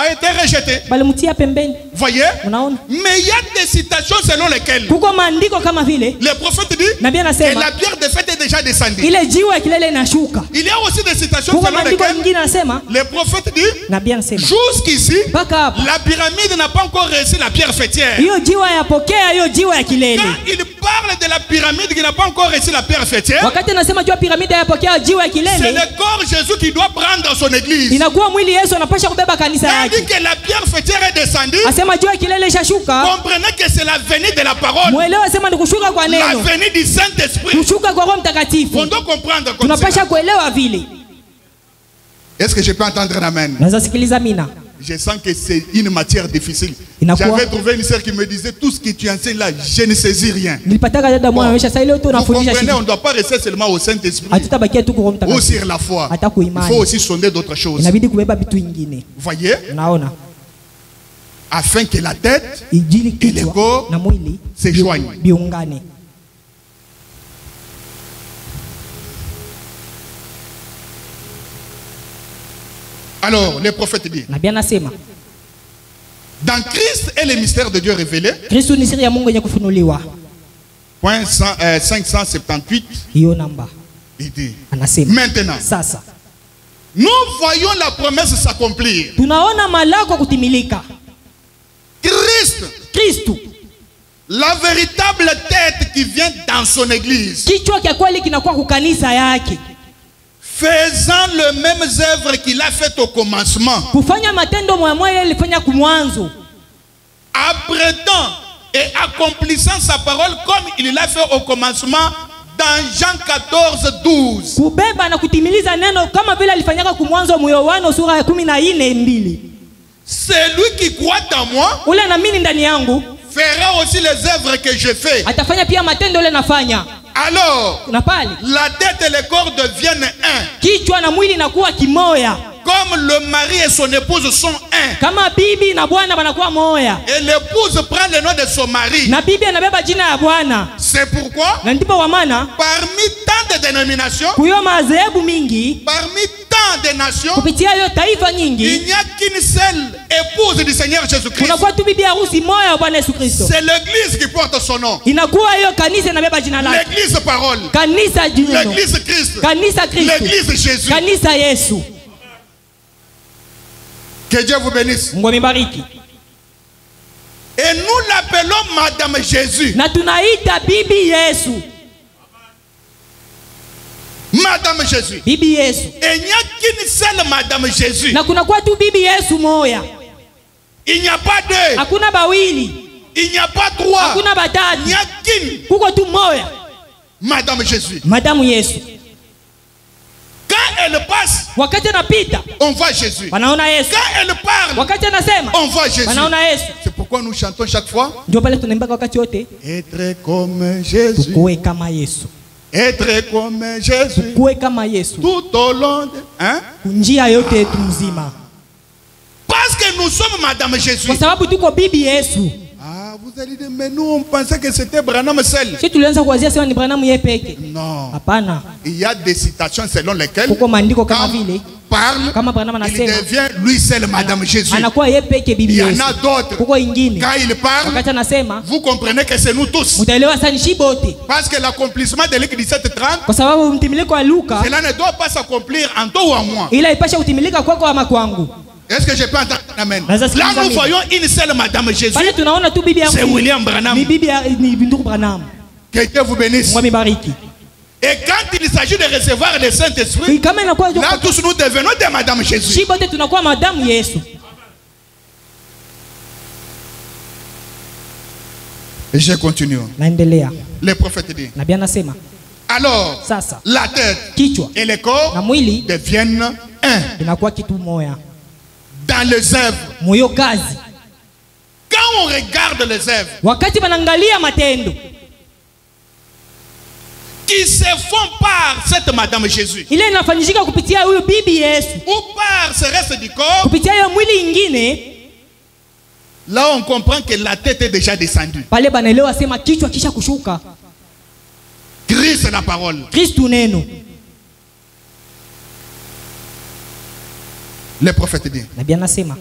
a été rejeté. balimtia pembeni. Voyez? Unaona? Mais il y a des citations selon lesquelles Kuko maandiko kama vile le prophète dit nabii que anasema la pierre de fête est déjà descendue. ile jiwe ya kilele inashuka. Il y a aussi des citations Kuko selon maandiko lesquelles mengine anasema, le prophète dit nabii anasema jusqu'ici mpaka hapa la pyramide n'a pas encore reçu la pierre fêtière. hiyo jiwe yapokea hiyo jiwe ya kilele. Quand il parle de la pyramide qui n'a pas encore reçu la pierre fêtière, Wakati anasema juu ya piramidi yapokea jiwe ya c'est kilele, le corps Jésus qui doit prendre son église. inakuwa mwili Yesu anapasha kubeba kanisa Quand il dit yake. que la pierre fêtière est descendue, Asema jiwe ya kilele ishashuka. comprenez que c'est la venue de la parole, Mwelewa asema ni kushuka kwa la neno, venue du Saint-Esprit. kushuka kwa Roho On Mtakatifu. doit comprendre comme Tunapasha ça. kuelewa vile. Est-ce que je peux entendre un amen? Naweza sikiliza mina. Je sens que c'est une matière difficile. Inakuwa- J'avais trouvé une sœur qui me disait tout ce que tu enseignes là, je ne saisis rien. Nilipataka dada mwana amesha sasa ile tu Vous unafundisha comprenez, shida. on ne doit pas rester seulement au Saint-Esprit Hatutabakia tu kwa Roho ou Mtakatifu. sur la foi. Hata Il kuimani. faut aussi sonder d'autres choses. Inabidi kubeba vitu vingine. Voyez, Unaona? afin que la tête Injili Ile kichwa corps na mwili se joignent. biungane. Alors, le prophète dit, Nabii anasema dans Christ est le mystère de Dieu révélé, Kristo ni siri ya Mungu yenye kufunuliwa. point 578, Hiyo namba il dit, anasema maintenant, sasa nous voyons la promesse s'accomplir. tunaona malako kutimilika. Christ, Kristo la véritable tête qui vient dans son église, kichwa kya kweli kinakuwa kukanisa yake, faisant les mêmes œuvres qu'il a faites au commencement, kufanya matendo moya ile alifanya kumwanzo, apprêtant et accomplissant sa parole comme il l'a fait au commencement dans Jean 14, 12. kubeba na kutimiliza neno kama vile alifanyaka kumwanzo mu Yohana sura ya 14:2. Celui qui croit en moi Ule naamini ndani yangu fera aussi les œuvres que je fais. atafanya pia matendo ile nafanya. Alors, Na pale la tête et le corps deviennent un. kichwa na mwili inakuwa kimoya, Comme le mari et son épouse sont un. kama bibi na bwana banakuwa moya, Et l'épouse prend le nom de son mari. na bibi anabeba jina ya bwana. C'est pourquoi, Na ndipo wa maana parmi tant de dénominations, kuyo madhehebu mingi, parmi tant de nations, kupitia hiyo taifa il nyingi, n'y a qu'une seule épouse du Seigneur Jésus-Christ. kunakuwa tu bibi harusi moya wa Bwana Yesu Kristo. C'est l'église qui porte son nom. Inakuwa hiyo kanisa inabeba jina lake, L'église parole. kanisa jino, L'église Christ. kanisa Kristo, L'église Jésus. kanisa Yesu. Que Dieu vous bénisse. Mungu amibariki. Et nous l'appelons Madame Jésus. Na tunaita bibi Yesu. Madame Jésus. Bibi Yesu. Et il n'y a qu'une seule Madame Jésus. Na kuna kwa tu bibi Yesu moya. Il n'y a pas deux. Hakuna bawili. Il n'y a pas trois. Hakuna batatu. Il n'y a qu'une. Kuko tu moya. Madame Jésus. Madame Yesu. Quand elle passe, Wakati anapita, on voit Jésus. wanaona Yesu. Quand elle parle, Wakati anasema, on voit Jésus. wanaona Yesu. C'est pourquoi nous chantons chaque fois. Ndio pale tunaimba wakati wote. Être comme Jésus. Tukue kama Yesu. Être comme Jésus. Tukue kama Yesu. Tout au long de... Hein? Njia yote yetu mzima. Parce que nous sommes Madame Jésus. Kwa sababu tuko bibi Yesu. Ah, vous allez dire, mais nous on pensait que c'était Branham seul. Si tulianza kuanzia sema ni Branham yeye peke. Non. Hapana. Il y a des citations selon lesquelles Kuko maandiko kama quand vile parle, kama Branham il anasema devient lui seul Madame Jésus. anakuwa yeye peke Il bibi y en Yesu. a d'autres. Kuko ingine. Quand il parle, Wakati anasema vous comprenez que c'est nous tous. mtaelewa sana ni shibote. Parce que l'accomplissement de Luc 17:30, Kwa sababu mtimiliko wa Luka cela ne doit pas s'accomplir en toi ou en moi. ila ipasha kutimilika kwako ama kwangu. Est-ce que je peux entendre amen? Là, nous voyons une seule Madame Jésus. Pale tunaona tu bibi yangu. C'est William Branham. Ni bibi ya ni ndugu Branham. Que Dieu vous bénisse. Mungu amibariki. Et quand il s'agit de recevoir le Saint-Esprit, Kama inakuwa là tous nous devenons des Madame Jésus. shibote tunakuwa madamu Yesu. Et je continue. Naendelea. Le prophète dit. Nabii anasema Alors, sasa la tête kichwa et le corps na mwili deviennent un inakuwa kitu moya. dans les œuvres. Moyo kazi. Quand on regarde les œuvres Wakati wanaangalia matendo qui se font par cette Madame Jésus ile inafanyika kupitia huyu bibi Yesu, ou par ce reste du corps, kupitia hiyo mwili ingine, là on comprend que la tête est déjà descendue. pale banaelewa sema kichwa kisha kushuka. Christ la parole. Kristo neno. Le prophète dit. Nabii anasema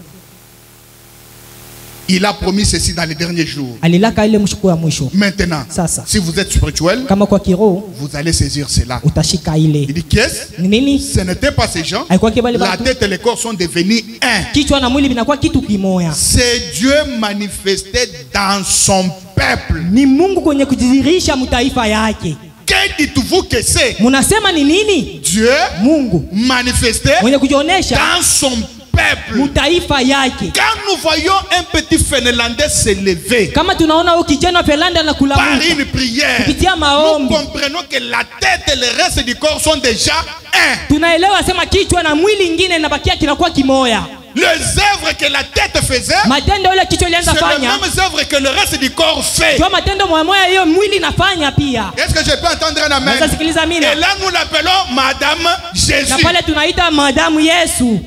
Il a promis ceci dans les derniers jours. alilaka ile mshuku ya mwisho. Maintenant, Sasa si vous êtes spirituel, kama kwa kiroho vous allez saisir cela. utashika ile. Il dit qu'est-ce? Ni nini? Ce n'était pas ces gens. Haikuwa kibali La batu. tête et le corps sont devenus un. Kichwa na mwili vinakuwa kitu kimoya. C'est Dieu manifesté dans son peuple. Ni Mungu kwenye kujidhihirisha mtaifa yake. Que dites-vous que c'est? Munasema ni nini? Dieu Mungu manifesté mwenye kujionesha dans son peuple. mtaifa yake. Quand nous voyons un petit Finlandais se lever Kama tunaona huyu kijana Finlanda na par kulamuka une prière, kupitia nous maombi, comprenons que la tête et le reste du corps sont déjà un. tunaelewa sema kichwa na mwili ingine inabakia kinakuwa kimoya. Les œuvres que la tête faisait, Matendo ile kichwa ilianza c'est les fanya mêmes œuvres que le reste du corps fait. ndio matendo moya hiyo mwili inafanya pia. Est-ce que je peux entendre un amen? Naweza sikiliza mimi. Et là nous l'appelons Madame Na Jésus. pale tunaita madamu Yesu.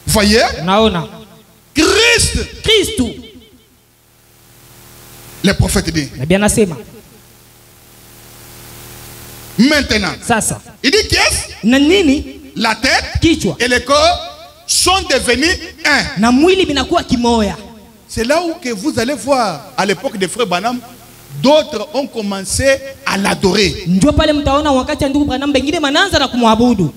Voyez? Naona Christ. Kristo. Le prophète dit. Nabii anasema Maintenant. sasa Il dit qu'est-ce? na nini? La tête Kichwa et le corps sont devenus un. na mwili vinakuwa kimoya. C'est là où que vous allez voir, à l'époque des frères Branham, d'autres ont commencé à l'adorer. Ndio pale mtaona wakati ya ndugu Branham bengine manaanza na kumwabudu.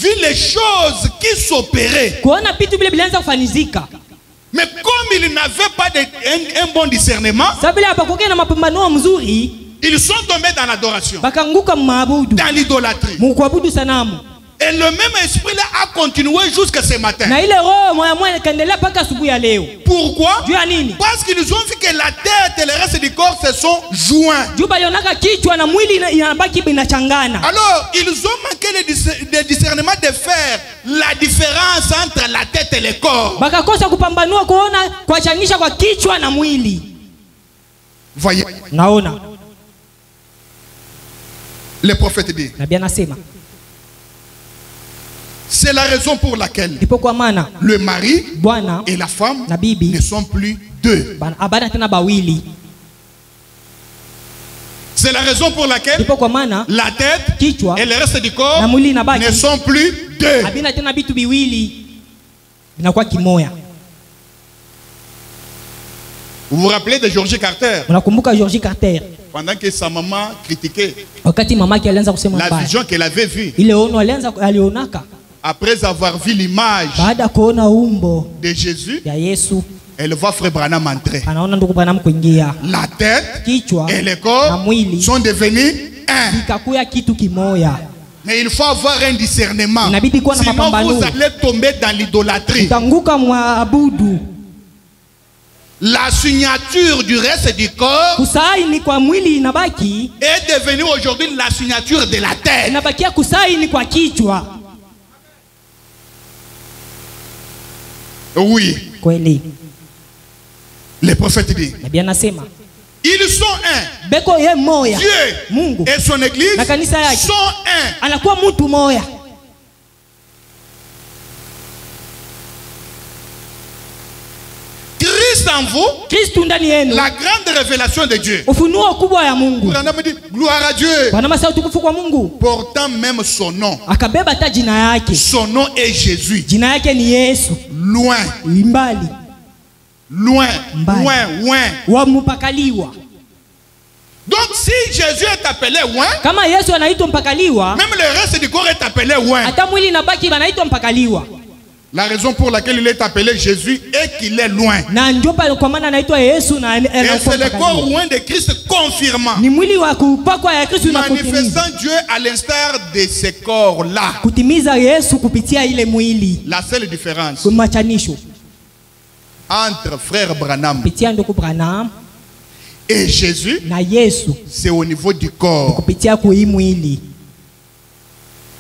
Vu les choses qui s'opéraient. Kuona vitu vile vilianza kufanyizika. Mais comme ils n'avaient pas un bon discernement, Sababu ile hapakuwa na mapambano mzuri, ils sont tombés dans l'adoration, bakanguka maabudu, dans l'idolâtrie. mkuabudu sanamu. Et le même esprit-là a continué jusqu'à ce matin. Na ile roho moya ikaendelea mpaka asubuhi ya leo. Pourquoi? Juu ya nini? Parce qu'ils ont vu que la tête et le reste du corps se sont joints. Juu balionaka kichwa na mwili inabaki inachangana. Alors, ils ont manqué le discernement de faire la différence entre la tête et le corps. Bakakosa kupambanua kuona kuachanisha kwa kichwa na mwili. Voyez, Naona le prophète dit. nabii anasema C'est la raison pour laquelle ndipo kwa maana le mari bwana et la femme na bibi ne sont plus deux. abana tena bawili. C'est la raison pour laquelle Ndipo kwa maana la tête kichwa et le reste du corps na mwili inabaki ne sont plus deux. abina tena vitu biwili vinakuwa kimoya. Vous vous rappelez de Georgie Carter? Unakumbuka Georgie Carter Pendant que sa maman critiquait wakati mamake alianza kusema la mbaya, vision qu'elle avait vue, ile ono alianza alionaka, après avoir vu l'image baada kuona umbo de Jésus, ya Yesu, elle voit Frère Branham entrer. anaona ndugu Branham kuingia. La tête Kichwa et le na corps mwili sont devenus un. ikakuya kitu kimoya. Mais il faut avoir un discernement. Inabidi kuwa na Sinon mapambano. vous allez tomber dans l'idolâtrie. Utanguka mwabudu. La signature du reste du corps Kusaini kwa mwili inabaki, est devenue aujourd'hui la signature de la tête. inabakia kusaini kwa kichwa. Oui, Kweli. le prophète dit, Nabii anasema ils sont un. beko ye moya. Dieu Mungu et son église na kanisa yake sont un. anakuwa mtu moya. Christ en vous, Kristo ndani yenu, la grande révélation de Dieu. ufunuo kubwa ya Mungu. On a dit gloire à Dieu. Bwana masa utukufu kwa Mungu. Portant même son nom. Akabeba hata jina yake. Son nom est Jésus. Jina yake ni Yesu. Loin, Mbali. loin, Mbali. loin, loin. Wa mpakaliwa. Donc si Jésus est appelé loin, Kama Yesu anaitwa mpakaliwa, même le reste du corps est appelé loin. hata mwili inabaki banaitwa mpakaliwa. La raison pour laquelle il est appelé Jésus est qu'il est loin. Na ndio pale kwa maana anaitwa Yesu na Et c'est le corps mpakaliwa. loin de Christ confirmant. Ni mwili wa kupakwa ya Kristo na kutimiza. Manifestant Dieu à l'instar de ces corps-là. Kutimiza Yesu kupitia ile mwili. La seule différence Kumachanisho. entre frère Branham Kupitia ndugu Branham et Jésus, na Yesu c'est au niveau du corps. kupitia kwa hii mwili.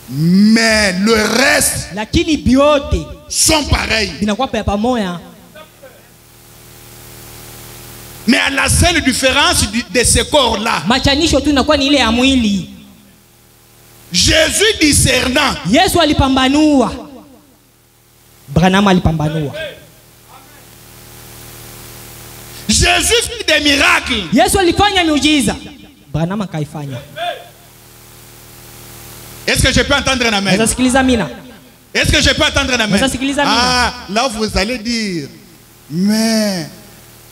Mais le reste Lakini biote sont pareils. binakuwa pamoja. Mais à la seule différence de ces corps-là, Machanisho tu inakuwa ni ile ya mwili. Jésus discernant, Yesu alipambanua. Branham alipambanua. Jésus fit des miracles. Yesu alifanya miujiza. Branham akaifanya. Est-ce que je peux entendre un amen? Naweza sikiliza mina. Est-ce que je peux entendre un amen? Naweza sikiliza mina. Ah, là vous allez dire, mais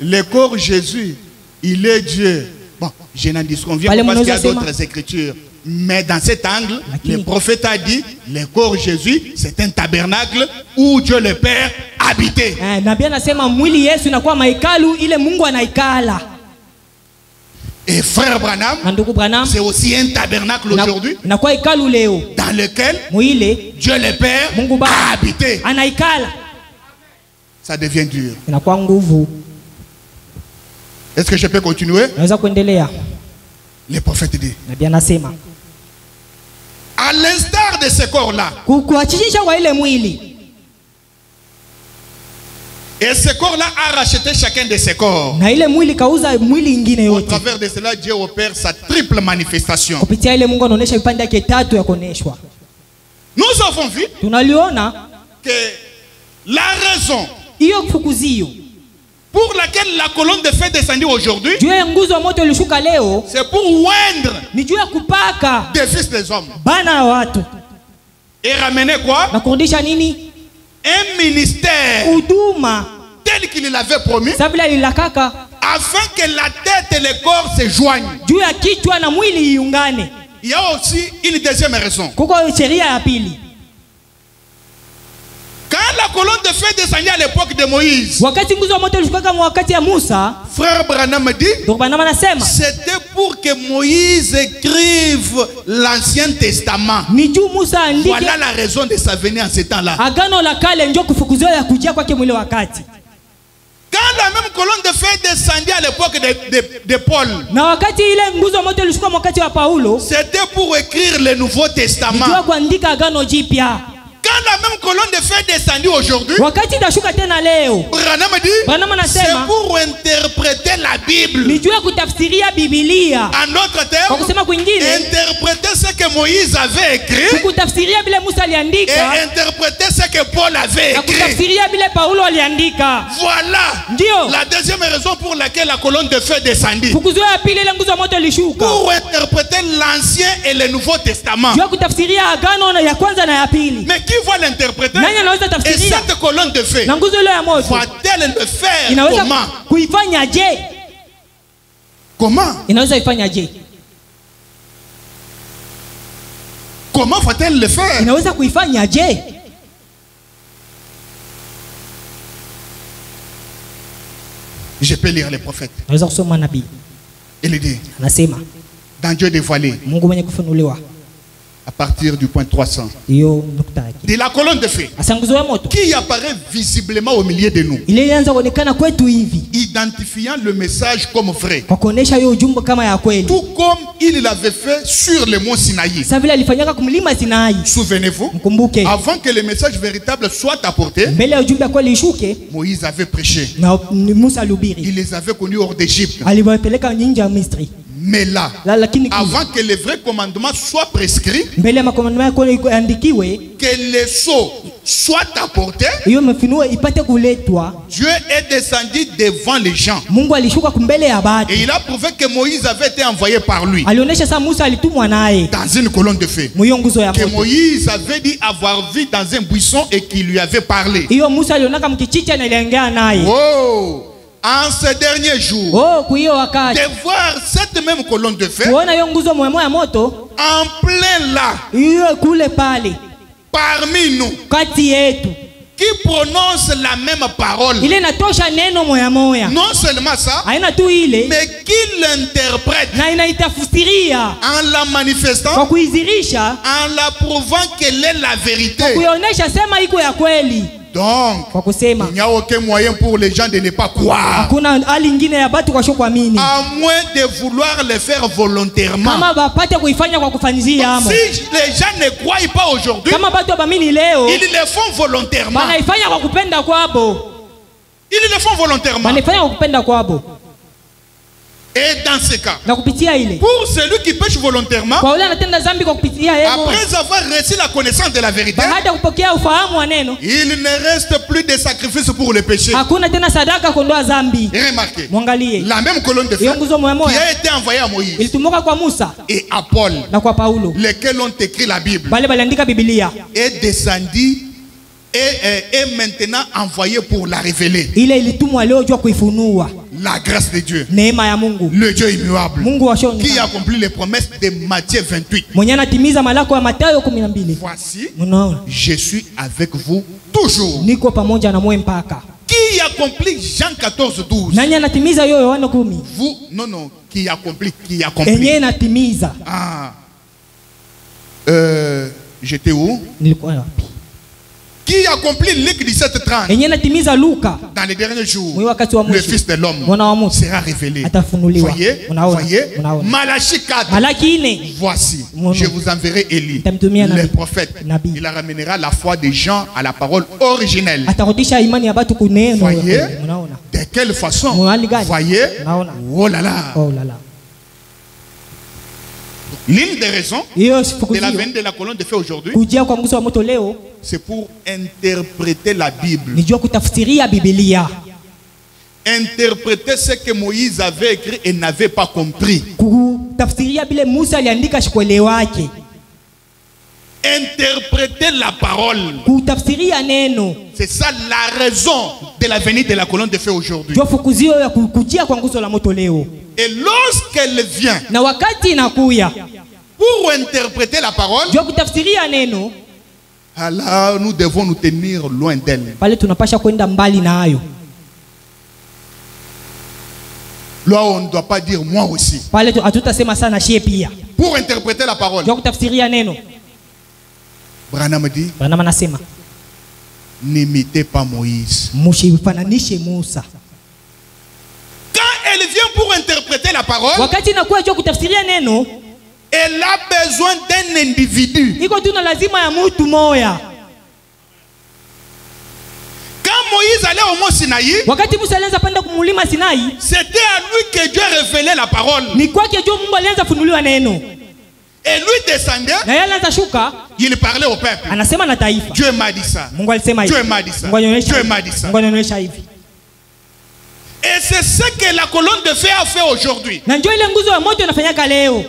le corps Jésus, il est Dieu. Bon, je n'en disconviens pas parce qu'il y a d'autres écritures. Mais dans cet angle, le prophète a dit, le corps Jésus, c'est un tabernacle où Dieu le Père habitait. Nabii anasema mwili Yesu inakuwa mahekalu ile Mungu anaikala. Et frère Branham, c'est aussi un tabernacle aujourd'hui dans lequel Dieu le Père a habité. Ça devient dur. Est-ce que je peux continuer? Le prophète dit, à l'instar de ce corps-là, et ce corps-là a racheté chacun de ses corps. Au travers de cela, Dieu opère sa triple manifestation. Nous avons vu que la raison pour laquelle la colonne de feu descendit aujourd'hui, c'est pour oindre des fils des hommes. Et ramener quoi? Un ministère tel qu'il l'avait promis, afin que la tête et le corps se joignent. Il y a aussi une deuxième raison. Quand la colonne de feu descendait à l'époque de Moïse, frère Branham dit, c'était pour que Moïse écrive l'Ancien Testament. Voilà la raison de sa venue en ce temps-là. Quand la même colonne de feu descendait à l'époque de Paul, c'était pour écrire le Nouveau Testament. Quand la même colonne de feu descendue aujourd'hui, Branham dit, c'est pour interpréter la Bible. En d'autres termes, interpréter ce que Moïse avait écrit et interpréter ce que Paul avait écrit. Voilà la deuxième raison pour laquelle la colonne de feu descendit. Pour interpréter l'Ancien et le Nouveau Testament. Mais qui va l'interpréter? Et cette colonne de feu va-t-elle le faire comment? Comment va-t-elle le faire? Je peux lire les prophètes. Naweza kusoma nabii. Il dit, Anasema dans Dieu dévoilé, Mungu mwenye kufunuliwa. à partir du point 300, Hiyo nukta yake. de la colonne de feu, Asa nguzo ya moto. qui apparaît visiblement au milieu de nous, Ile ilianza kuonekana kwetu hivi. identifiant le message comme vrai, Kwa kuonesha hiyo ujumbe kama ya kweli. tout comme il l'avait fait sur le mont Sinaï. Sasa vile alifanyaka kumlima Sinai. Souvenez-vous, Mkumbuke. avant que le message véritable soit apporté, Mbele ya ujumbe kweli ishuke Moïse avait prêché. na Musa alihubiri. Il les avait connus hors d'Égypte. Aliwapeleka nje ya Misri. Mais là, Lakini avant que le vrai commandement soit prescrit, mbele ya makomandano yako yaandikiwe, que les sceaux soient apportés, hiyo mafunuo ipate kuletwa, Dieu est descendu devant les gens. Mungu alishuka kumbele ya watu. Et il a prouvé que Moïse avait été envoyé par lui Alionyesha sasa Musa alitumwa naye dans une colonne de feu. mwiyo nguzo ya Que moto. Moïse avait dit avoir vu dans un buisson et qui lui avait parlé. Hiyo Musa alionaka mkichicha na iliongea naye. Oh! En ces derniers jours, Oh, kwa hiyo wakati de voir cette même colonne de feu kuona hiyo nguzo moja ya moto en plein là, hiyo kule pale parmi nous, kati yetu, qui prononce la même parole. ile inatosha neno moya moya, Non seulement ça, haina tu ile mais qui l'interprète na inaitafsiria en la kwa manifestant, kuizirisha, en la prouvant qu'elle est la vérité. kuionyesha sema iko ya kweli. Donc, Kwa kusema il n'y a aucun moyen pour les gens de ne pas croire, hakuna hali nyingine ya watu kwa kuamini, à moins de vouloir le faire volontairement. kama bapate kuifanya kwa kufanyizia amo. Si les gens ne croient pas aujourd'hui, Kama watu baamini leo, ils le font volontairement. wanaifanya kwa kupenda kwabo, Ils le font volontairement. wanaifanya kwa kupenda kwabo. Et dans ce cas, Na kupitia ile, pour celui qui pêche volontairement, kwa yule anatenda dhambi kwa kupitia yeye, après avoir reçu la connaissance de la vérité, baada ya kupokea ufahamu wa neno, il ne reste plus de sacrifice pour le péché. hakuna tena sadaka kuondoa dhambi. Et remarquez, Mwangalie la même colonne de feu hiyo nguzo moja qui moja a été envoyée à Moïse ilitumuka kwa Musa et à Paul, na kwa Paulo, lesquels ont écrit la Bible, bale baliandika Biblia. est descendu et est maintenant envoyé pour la révéler. Ile ilitumwa leo jua kuifunua La grâce de Dieu, neema ya Mungu, le Dieu immuable, Mungu wa shoni, qui accomplit les promesses de Matthieu 28. mwenye anatimiza malako ya Mathayo 12. Voici, Unaona, je suis avec vous toujours. niko pamoja na mwe mpaka. Qui accomplit Jean 14, 12? Nani anatimiza hiyo Yohana 10? Vous, non, qui accomplit. Enye natimiza. Ah. J'étais où? Nilikuwa wapi? Qui accomplit Luc 17:30? Enye natimiza Luka, Dans les derniers jours, mwe wakati wa le mwisho, Fils de l'homme mwana wa Mungu sera révélé. atafunuliwa. Voyez, Unaona, voyez, unaona. Malachie 4. Malaki 4, Voici, Mon je nom. vous enverrai Élie, Nitamtumia le nabii. prophète. Nabii. Il ramènera la foi des gens à la parole originelle. atarudisha imani ya watu kuneno. Voyez, Unaona? de quelle façon? Mwali gani? Voyez, Unaona? oh là là. Oh la la. L'une des raisons Hiyo de la sifukuzio venue de la colonne de feu aujourd'hui, kujia kwa nguzo wa moto leo c'est pour interpréter la Bible. ni jua kutafsiria Biblia, Interpréter ce que Moïse avait écrit et n'avait pas compris. kutafsiria bile Musa aliandika shikuelewake, Interpréter la parole. kutafsiria neno. C'est ça la raison de la venue de la colonne de feu aujourd'hui. Jua fukuzio ya kujia kwa nguzo la moto leo, Et lorsqu'elle vient na wakati inakuya pour interpréter la parole, jua kutafsiria neno, alors nous devons nous tenir loin d'elle. pale tunapasha kwenda mbali nayo. Là, on ne doit pas dire moi aussi. Pale hatutasema sana shie pia. Pour interpréter la parole, Jua kutafsiria neno, Branham dit, bana manasema n'imitez pas Moïse. msifananishe Musa. Quand elle vient pour interpréter la parole, Wakati inakuwa jua kutafsiria neno, elle a besoin d'un individu. iko tuna lazima ya mtu moya. Quand Moïse allait au mont Sinaï, Wakati Musa alianza panda kumulima Sinai, c'était à lui que Dieu révélait la parole. ni kwake jua Mungu alianza funuliwa neno, Et lui descendait, na yeye alianza shuka, il parlait au peuple. anasema na taifa. Dieu m'a dit ça. Mungu alisema hivi, Dieu m'a dit ça. Mungu anionyesha Dieu hivi. m'a dit ça. Mungu anionyesha hivi. Et c'est ce que la colonne de feu a fait aujourd'hui. Na njoo ile nguzo ya moto inafanyaka leo,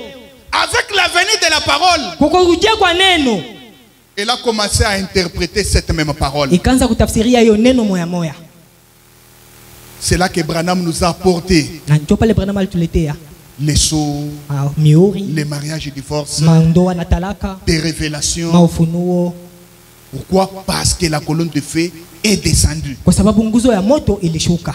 Avec la venue de la parole, kwa kujia kwa neno, elle a commencé à interpréter cette même parole. ikaanza kutafsiria hiyo neno moya moya. C'est là que Branham nous a apporté Na njoo pale Branham alituletea les sceaux, miuri, les mariages et divorces, mandoa na talaka, des révélations. maufunuo. Pourquoi? Parce que la colonne de feu est descendue. Kwa sababu nguzo ya moto ilishuka.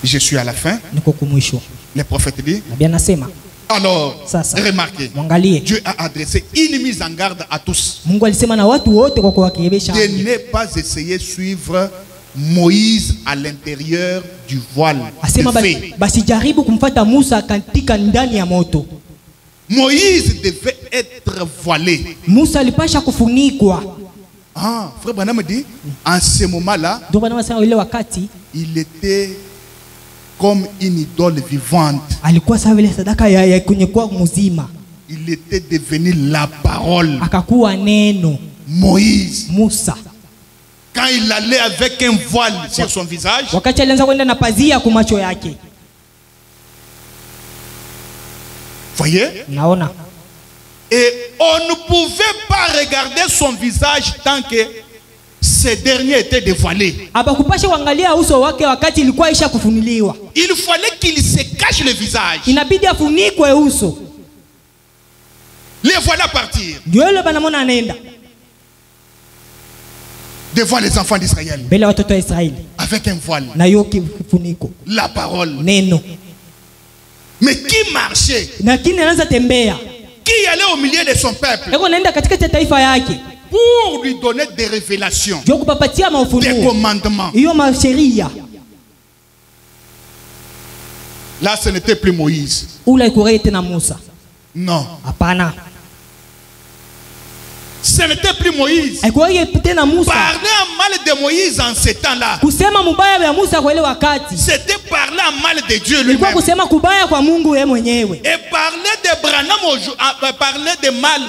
Je suis à la fin. niko kumwisho. Le prophète dit. Nabii anasema Alors, sasa remarquez, mwangalie, Dieu a adressé une mise en garde à tous. Mungu alisema na watu wote kwa kuwakirebesha De ne pas essayer de suivre Moïse à l'intérieur du voile asema de feu. basijaribu kumfuata Musa katika ndani ya moto. Moïse devait être voilé. Musa alipasha kufunikwa. Ah, frère Branham dit, en ce moment-là, Ndio bana wasema ile wakati il était comme une idole vivante. alikuwa sawa ile sadaka ya kunyekwa mzima. Il était devenu la parole. Akakuwa neno. Moïse, Musa quand il allait avec un voile sur son visage, wakati alianza kwenda na pazia kwa macho yake. voyez? Naona. Et on ne pouvait pas regarder son visage tant que ce dernier était dévoilé. Aba kupasha kuangalia uso wake wakati ilikuwa isha kufunuliwa. Il fallait qu'il se cache le visage. Inabidi afunikwe uso. Les voilà partir Ndio ile banamona anaenda devant les enfants d'Israël mbele watoto wa Israeli avec un voile. na hiyo kifuniko La parole. neno. Mais qui marchait? Lakini anaanza tembea. Qui allait au milieu de son peuple Eko naenda katika taifa yake pour lui donner des révélations, ndio kupapatia des maufunuo. commandements. Hiyo masheria. Là, ce n'était plus Moïse. Ula ikuwa tena Musa. Non. Hapana. Ce n'était plus Moïse. Haikuwa tena Musa. Parler en mal de Moïse en ce temps-là, Kusema mubaya ya Musa kwa ile wakati. c'était parler en mal de Dieu Ilikuwa lui-même. kusema kubaya kwa Mungu yeye mwenyewe. Et parler de Branham, parler de mal,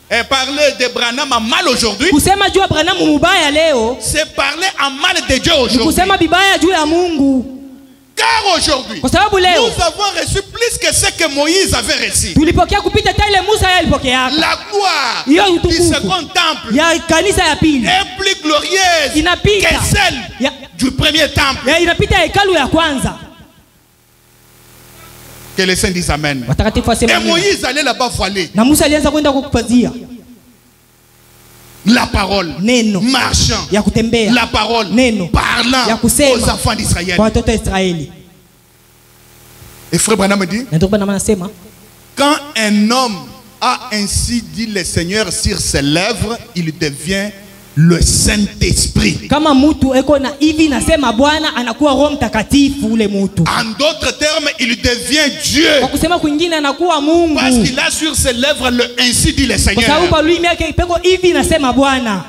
et parler de Branham en mal aujourd'hui, Kusema juu ya Branham mubaya leo, c'est parler en mal de Dieu ni aujourd'hui. kusema bibaya juu ya Mungu. Car aujourd'hui, Kwa sababu nous leo avons reçu plus que ce que Moïse avait reçu. tulipokea kupita tale Musa yeye alipokea. La gloire Hiyo du utukufu second temple ya kanisa ya pili est plus glorieuse inapita que celle ya, du premier temple. ya inapita hekalu ya kwanza. Que les saints disent Amen. Watakatifu wasema Et amina. Moïse allait là-bas voilé. Na Musa alianza kwenda kukupazia La parole, neno marchant. ya kutembea, La parole, neno parlant ya kusema aux enfants d'Israël. kwa watoto wa Israeli. Et frère Branham dit, Na ndio bana anasema quand un homme a ainsi dit le Seigneur sur ses lèvres, il devient le Saint-Esprit. kama mtu eko na hivi nasema Bwana anakuwa Roho Mtakatifu ule mtu. En d'autres termes, il devient Dieu. Kwa kusema kwingine anakuwa Mungu. Parce qu'il a sur ses lèvres le ainsi dit le Kwa sababu Seigneur. kwa lui yake peko hivi nasema Bwana.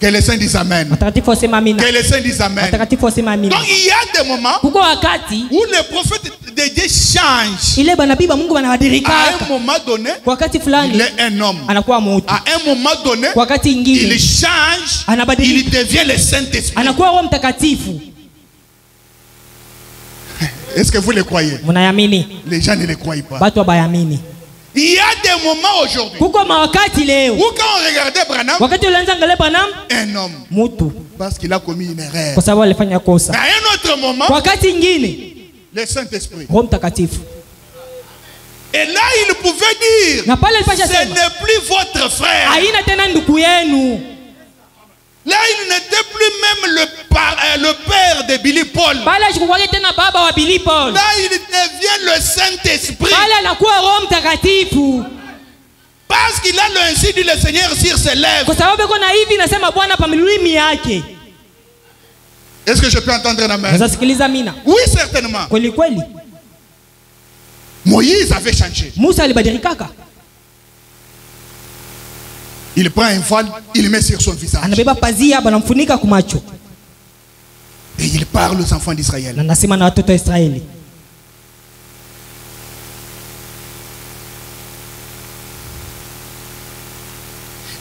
Que les saints disent Amen. Watakatifu wasema amina. Que les saints disent Amen. Watakatifu wasema amina. Donc il y a des moments Kuko wakati où les prophètes de Dieu changent. ile banabii ba Mungu À banabadilika. un moment donné, Kwa wakati il fulani est un homme. anakuwa mtu. À un moment donné, Kwa wakati il ingine change, anabadilika. il devient le Saint-Esprit. Anakuwa Roho Mtakatifu. Est-ce que vous le croyez? Mnayamini? Les gens ne le croient pas. Watu wabayamini. Il y a des moments aujourd'hui Kuko mawakati leo. où quand on regardait Branham, Wakati ulianza angalia Branham un homme, mtu parce qu'il a commis une erreur. kwa sababu alifanya kosa. À un autre moment, Kwa wakati ingine le Saint-Esprit. Roho Mtakatifu. Et là, il pouvait dire, Na pale alipasha ce sema n'est plus votre frère. haina tena ndugu yenu. Là, il n'était plus même le père de Billy Paul. Pale ashikuwa tena baba wa Billy Paul. Là, il devient le Saint-Esprit. Pale anakuwa Roho Mtakatifu. Parce qu'il a le ainsi dit le Seigneur sur ses lèvres. Kwa sababu iko na hivi nasema Bwana pa milimi yake. Est-ce que je peux entendre un amen? Unaweza sikiliza mina? Oui, certainement. Kweli kweli. Moïse avait changé. Musa alibadilikaka. Il prend un voile, il met sur son visage. Anabeba pazia banamfunika kumacho. Et il parle aux enfants d'Israël. Na nasema na watoto wa Israeli.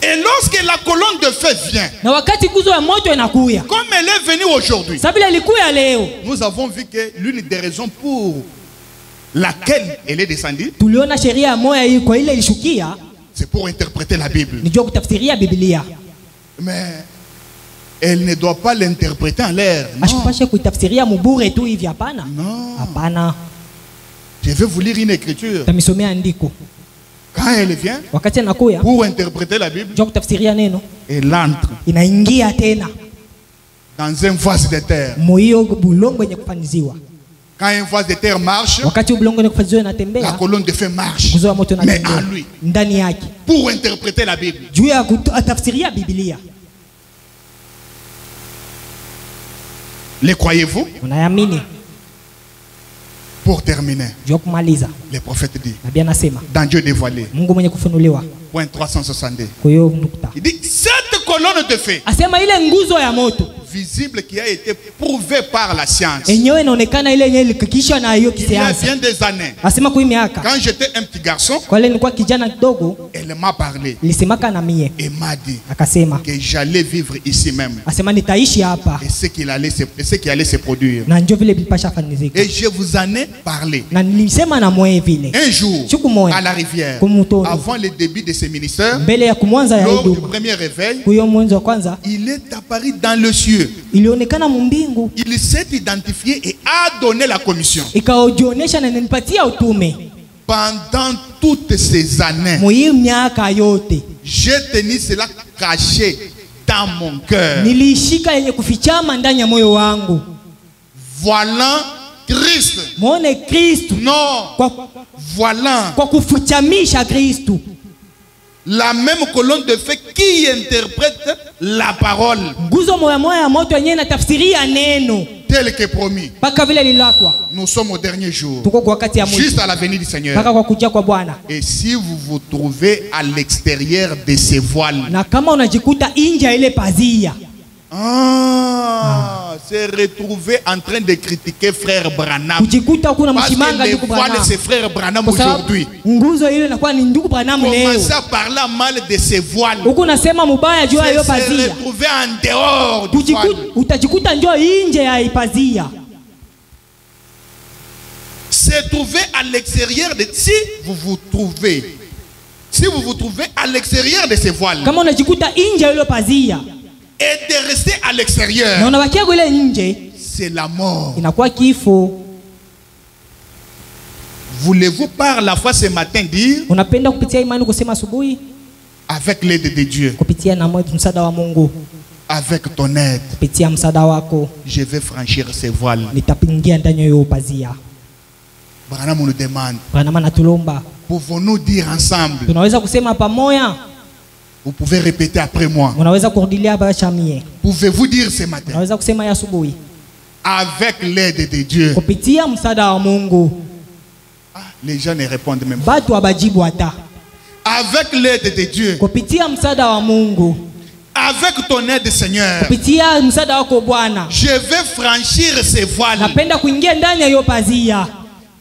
Et lorsque la colonne de feu vient, Na wakati nguzo ya moto inakuya. comme elle est venue aujourd'hui, Sabila ilikuya leo. nous avons vu que l'une des raisons pour laquelle elle est descendue, Tuliona sheria moja hii kwa ile ilishukia c'est pour interpréter la Bible. ni jua kutafsiria Biblia. Mais elle ne doit pas l'interpréter en l'air. Non. Ashipashe kuitafsiria mubure tu hivi hapana. Non. Hapana. Je vais vous lire une écriture. Tamisomea andiko. Quand elle vient, Wakati anakuya pour interpréter la Bible, jua kutafsiria neno elle entre. inaingia tena. dans un vase de terre. Moyo bulongo yenye kufaniziwa. Quand un vase de terre marche, Wakati bulongo yenye kufaniziwa la inatembea, colonne de feu marche. nguzo ya moto Mais inatembea en lui, ndani yake. pour interpréter la Bible. Juu ya kutafsiria Biblia. Les croyez-vous? Unayamini? Pour terminer, Juu ya kumaliza. le prophète dit, Nabii anasema, dans Dieu dévoilé, Mungu mwenye kufunuliwa. point 362. Kwa hiyo nukta. Il dit, cette colonne de feu, Asema ile nguzo ya moto visible qui a été prouvée par la science, enyewe inaonekana ile yenye ilikikishwa na hiyo il y a kisayansi. bien des années, Asema kwa hii miaka, quand j'étais un petit garçon, kwa ile nilikuwa kijana kidogo, elle m'a parlé ilisemaka na mie, et m'a dit akasema, que j'allais vivre ici même asema nitaishi hapa et ce qui allait se produire. na ndio vile vilipasha fanizika. Et je vous en ai parlé. Na nilisema na mwe vile. Un jour, Siku moja à la rivière, kumutoni, avant le début de ce ministère, mbele ya kumwanza ya lors du huduma, premier réveil, huyo mwanzo wa kwanza il est apparu dans le cieux. ilionekana mbingu, Il s'est identifié et a donné la commission. ikaojionesha na ninipatia utume. Pendant toutes ces années, Mwi miaka yote j'ai tenu cela caché dans mon cœur. nilishika yenye kufichama ndani ya moyo wangu. Voilà Christ. Muone Kristu Non, voilà kwa kufichamisha Kristu. la même colonne de feu qui interprète la parole Nguzo moya ya moto yenyewe inatafsiria neno tel que promis. mpaka vile lilakwa. Nous sommes au dernier jour, Tuko kwa wakati ya mwisho juste à la venue du Seigneur. mpaka kwa kuja kwa Bwana. Et si vous vous trouvez à l'extérieur de ces voiles, Na kama unajikuta nje ya ile pazia, se retrouver en train de critiquer frère Branham. kujikuta kuna Parce mshimanga que les ndugu voiles, Branham. c'est frère Branham Kwa sababu aujourd'hui. nguzo ile inakuwa ni ndugu Branham leo. Commencez à parler mal de ces voiles. Huku nasema mubaya juu ya hiyo Se pazia. retrouver en dehors du voile. Utajikuta njoo nje ya ipazia. Se trouver à l'extérieur de si vous vous trouvez à l'extérieur de ces voiles Kama unajikuta nje ya ile pazia et de rester à na l'extérieur, unabakia kule nje, c'est la mort. inakuwa kifo. Voulez-vous par la foi ce matin dire, Unapenda kupitia imani kusema asubuhi, avec l'aide de Dieu, kupitia na msaada wa Mungu, avec ton aide, kupitia msaada wako je vais franchir ces voiles. nitapingia ndani ya hiyo pazia. Branham nous demande, Branham anatulomba, pouvons-nous dire ensemble? tunaweza kusema pamoja? Vous pouvez répéter après moi. Unaweza kurudilia hapa chamie. Pouvez-vous dire ce matin, Unaweza kusema ya asubuhi, avec l'aide de Dieu? kupitia msaada wa Mungu. Les gens ne répondent même pas. Batu abajibu hata. Avec l'aide de Dieu, Kupitia msaada wa Mungu, avec ton aide, Seigneur, kupitia msaada wako Bwana, je vais franchir ces voiles napenda kuingia ndani ya hiyo pazia.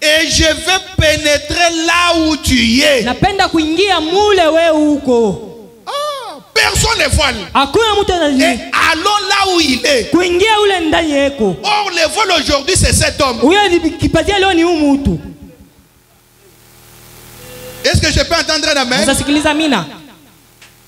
et je vais pénétrer là où tu es. Napenda kuingia mule we uko. Personne ne voile. Hakuna mtu Et anajua. allons là où il est. Kuingia ule ndani yako. Or, le vol aujourd'hui, c'est cet homme. Huyo kipazia leo ni huyu mtu. Est-ce que je peux entendre un amen? Sasa sikiliza mina.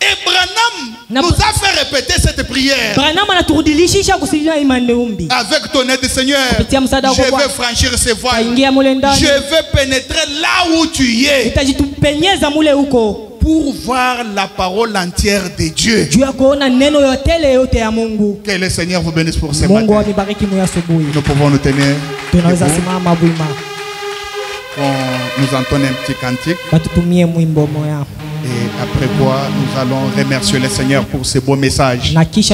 Et Branham nous a fait répéter cette prière. Branham anaturudilishisha kusilia imani umbi. Avec ton aide, Seigneur, Kupitia msaada wako je Bwana. vais franchir ces voiles. Kaingia mule ndani. Je vais pénétrer là où tu es Nitajitupenyeza mule huko. pour voir la parole entière de Dieu. Juu ya kuona neno yote ya Mungu. Que le Seigneur vous bénisse pour ce Mungu matin. amibariki moyo asubuhi. Nous pouvons nous tenir. Tunaweza debout. simama wima. On nous entonne un petit cantique. Batutumie mwimbo moya. Et après quoi, nous allons remercier le Seigneur pour ce beau message. Na kisha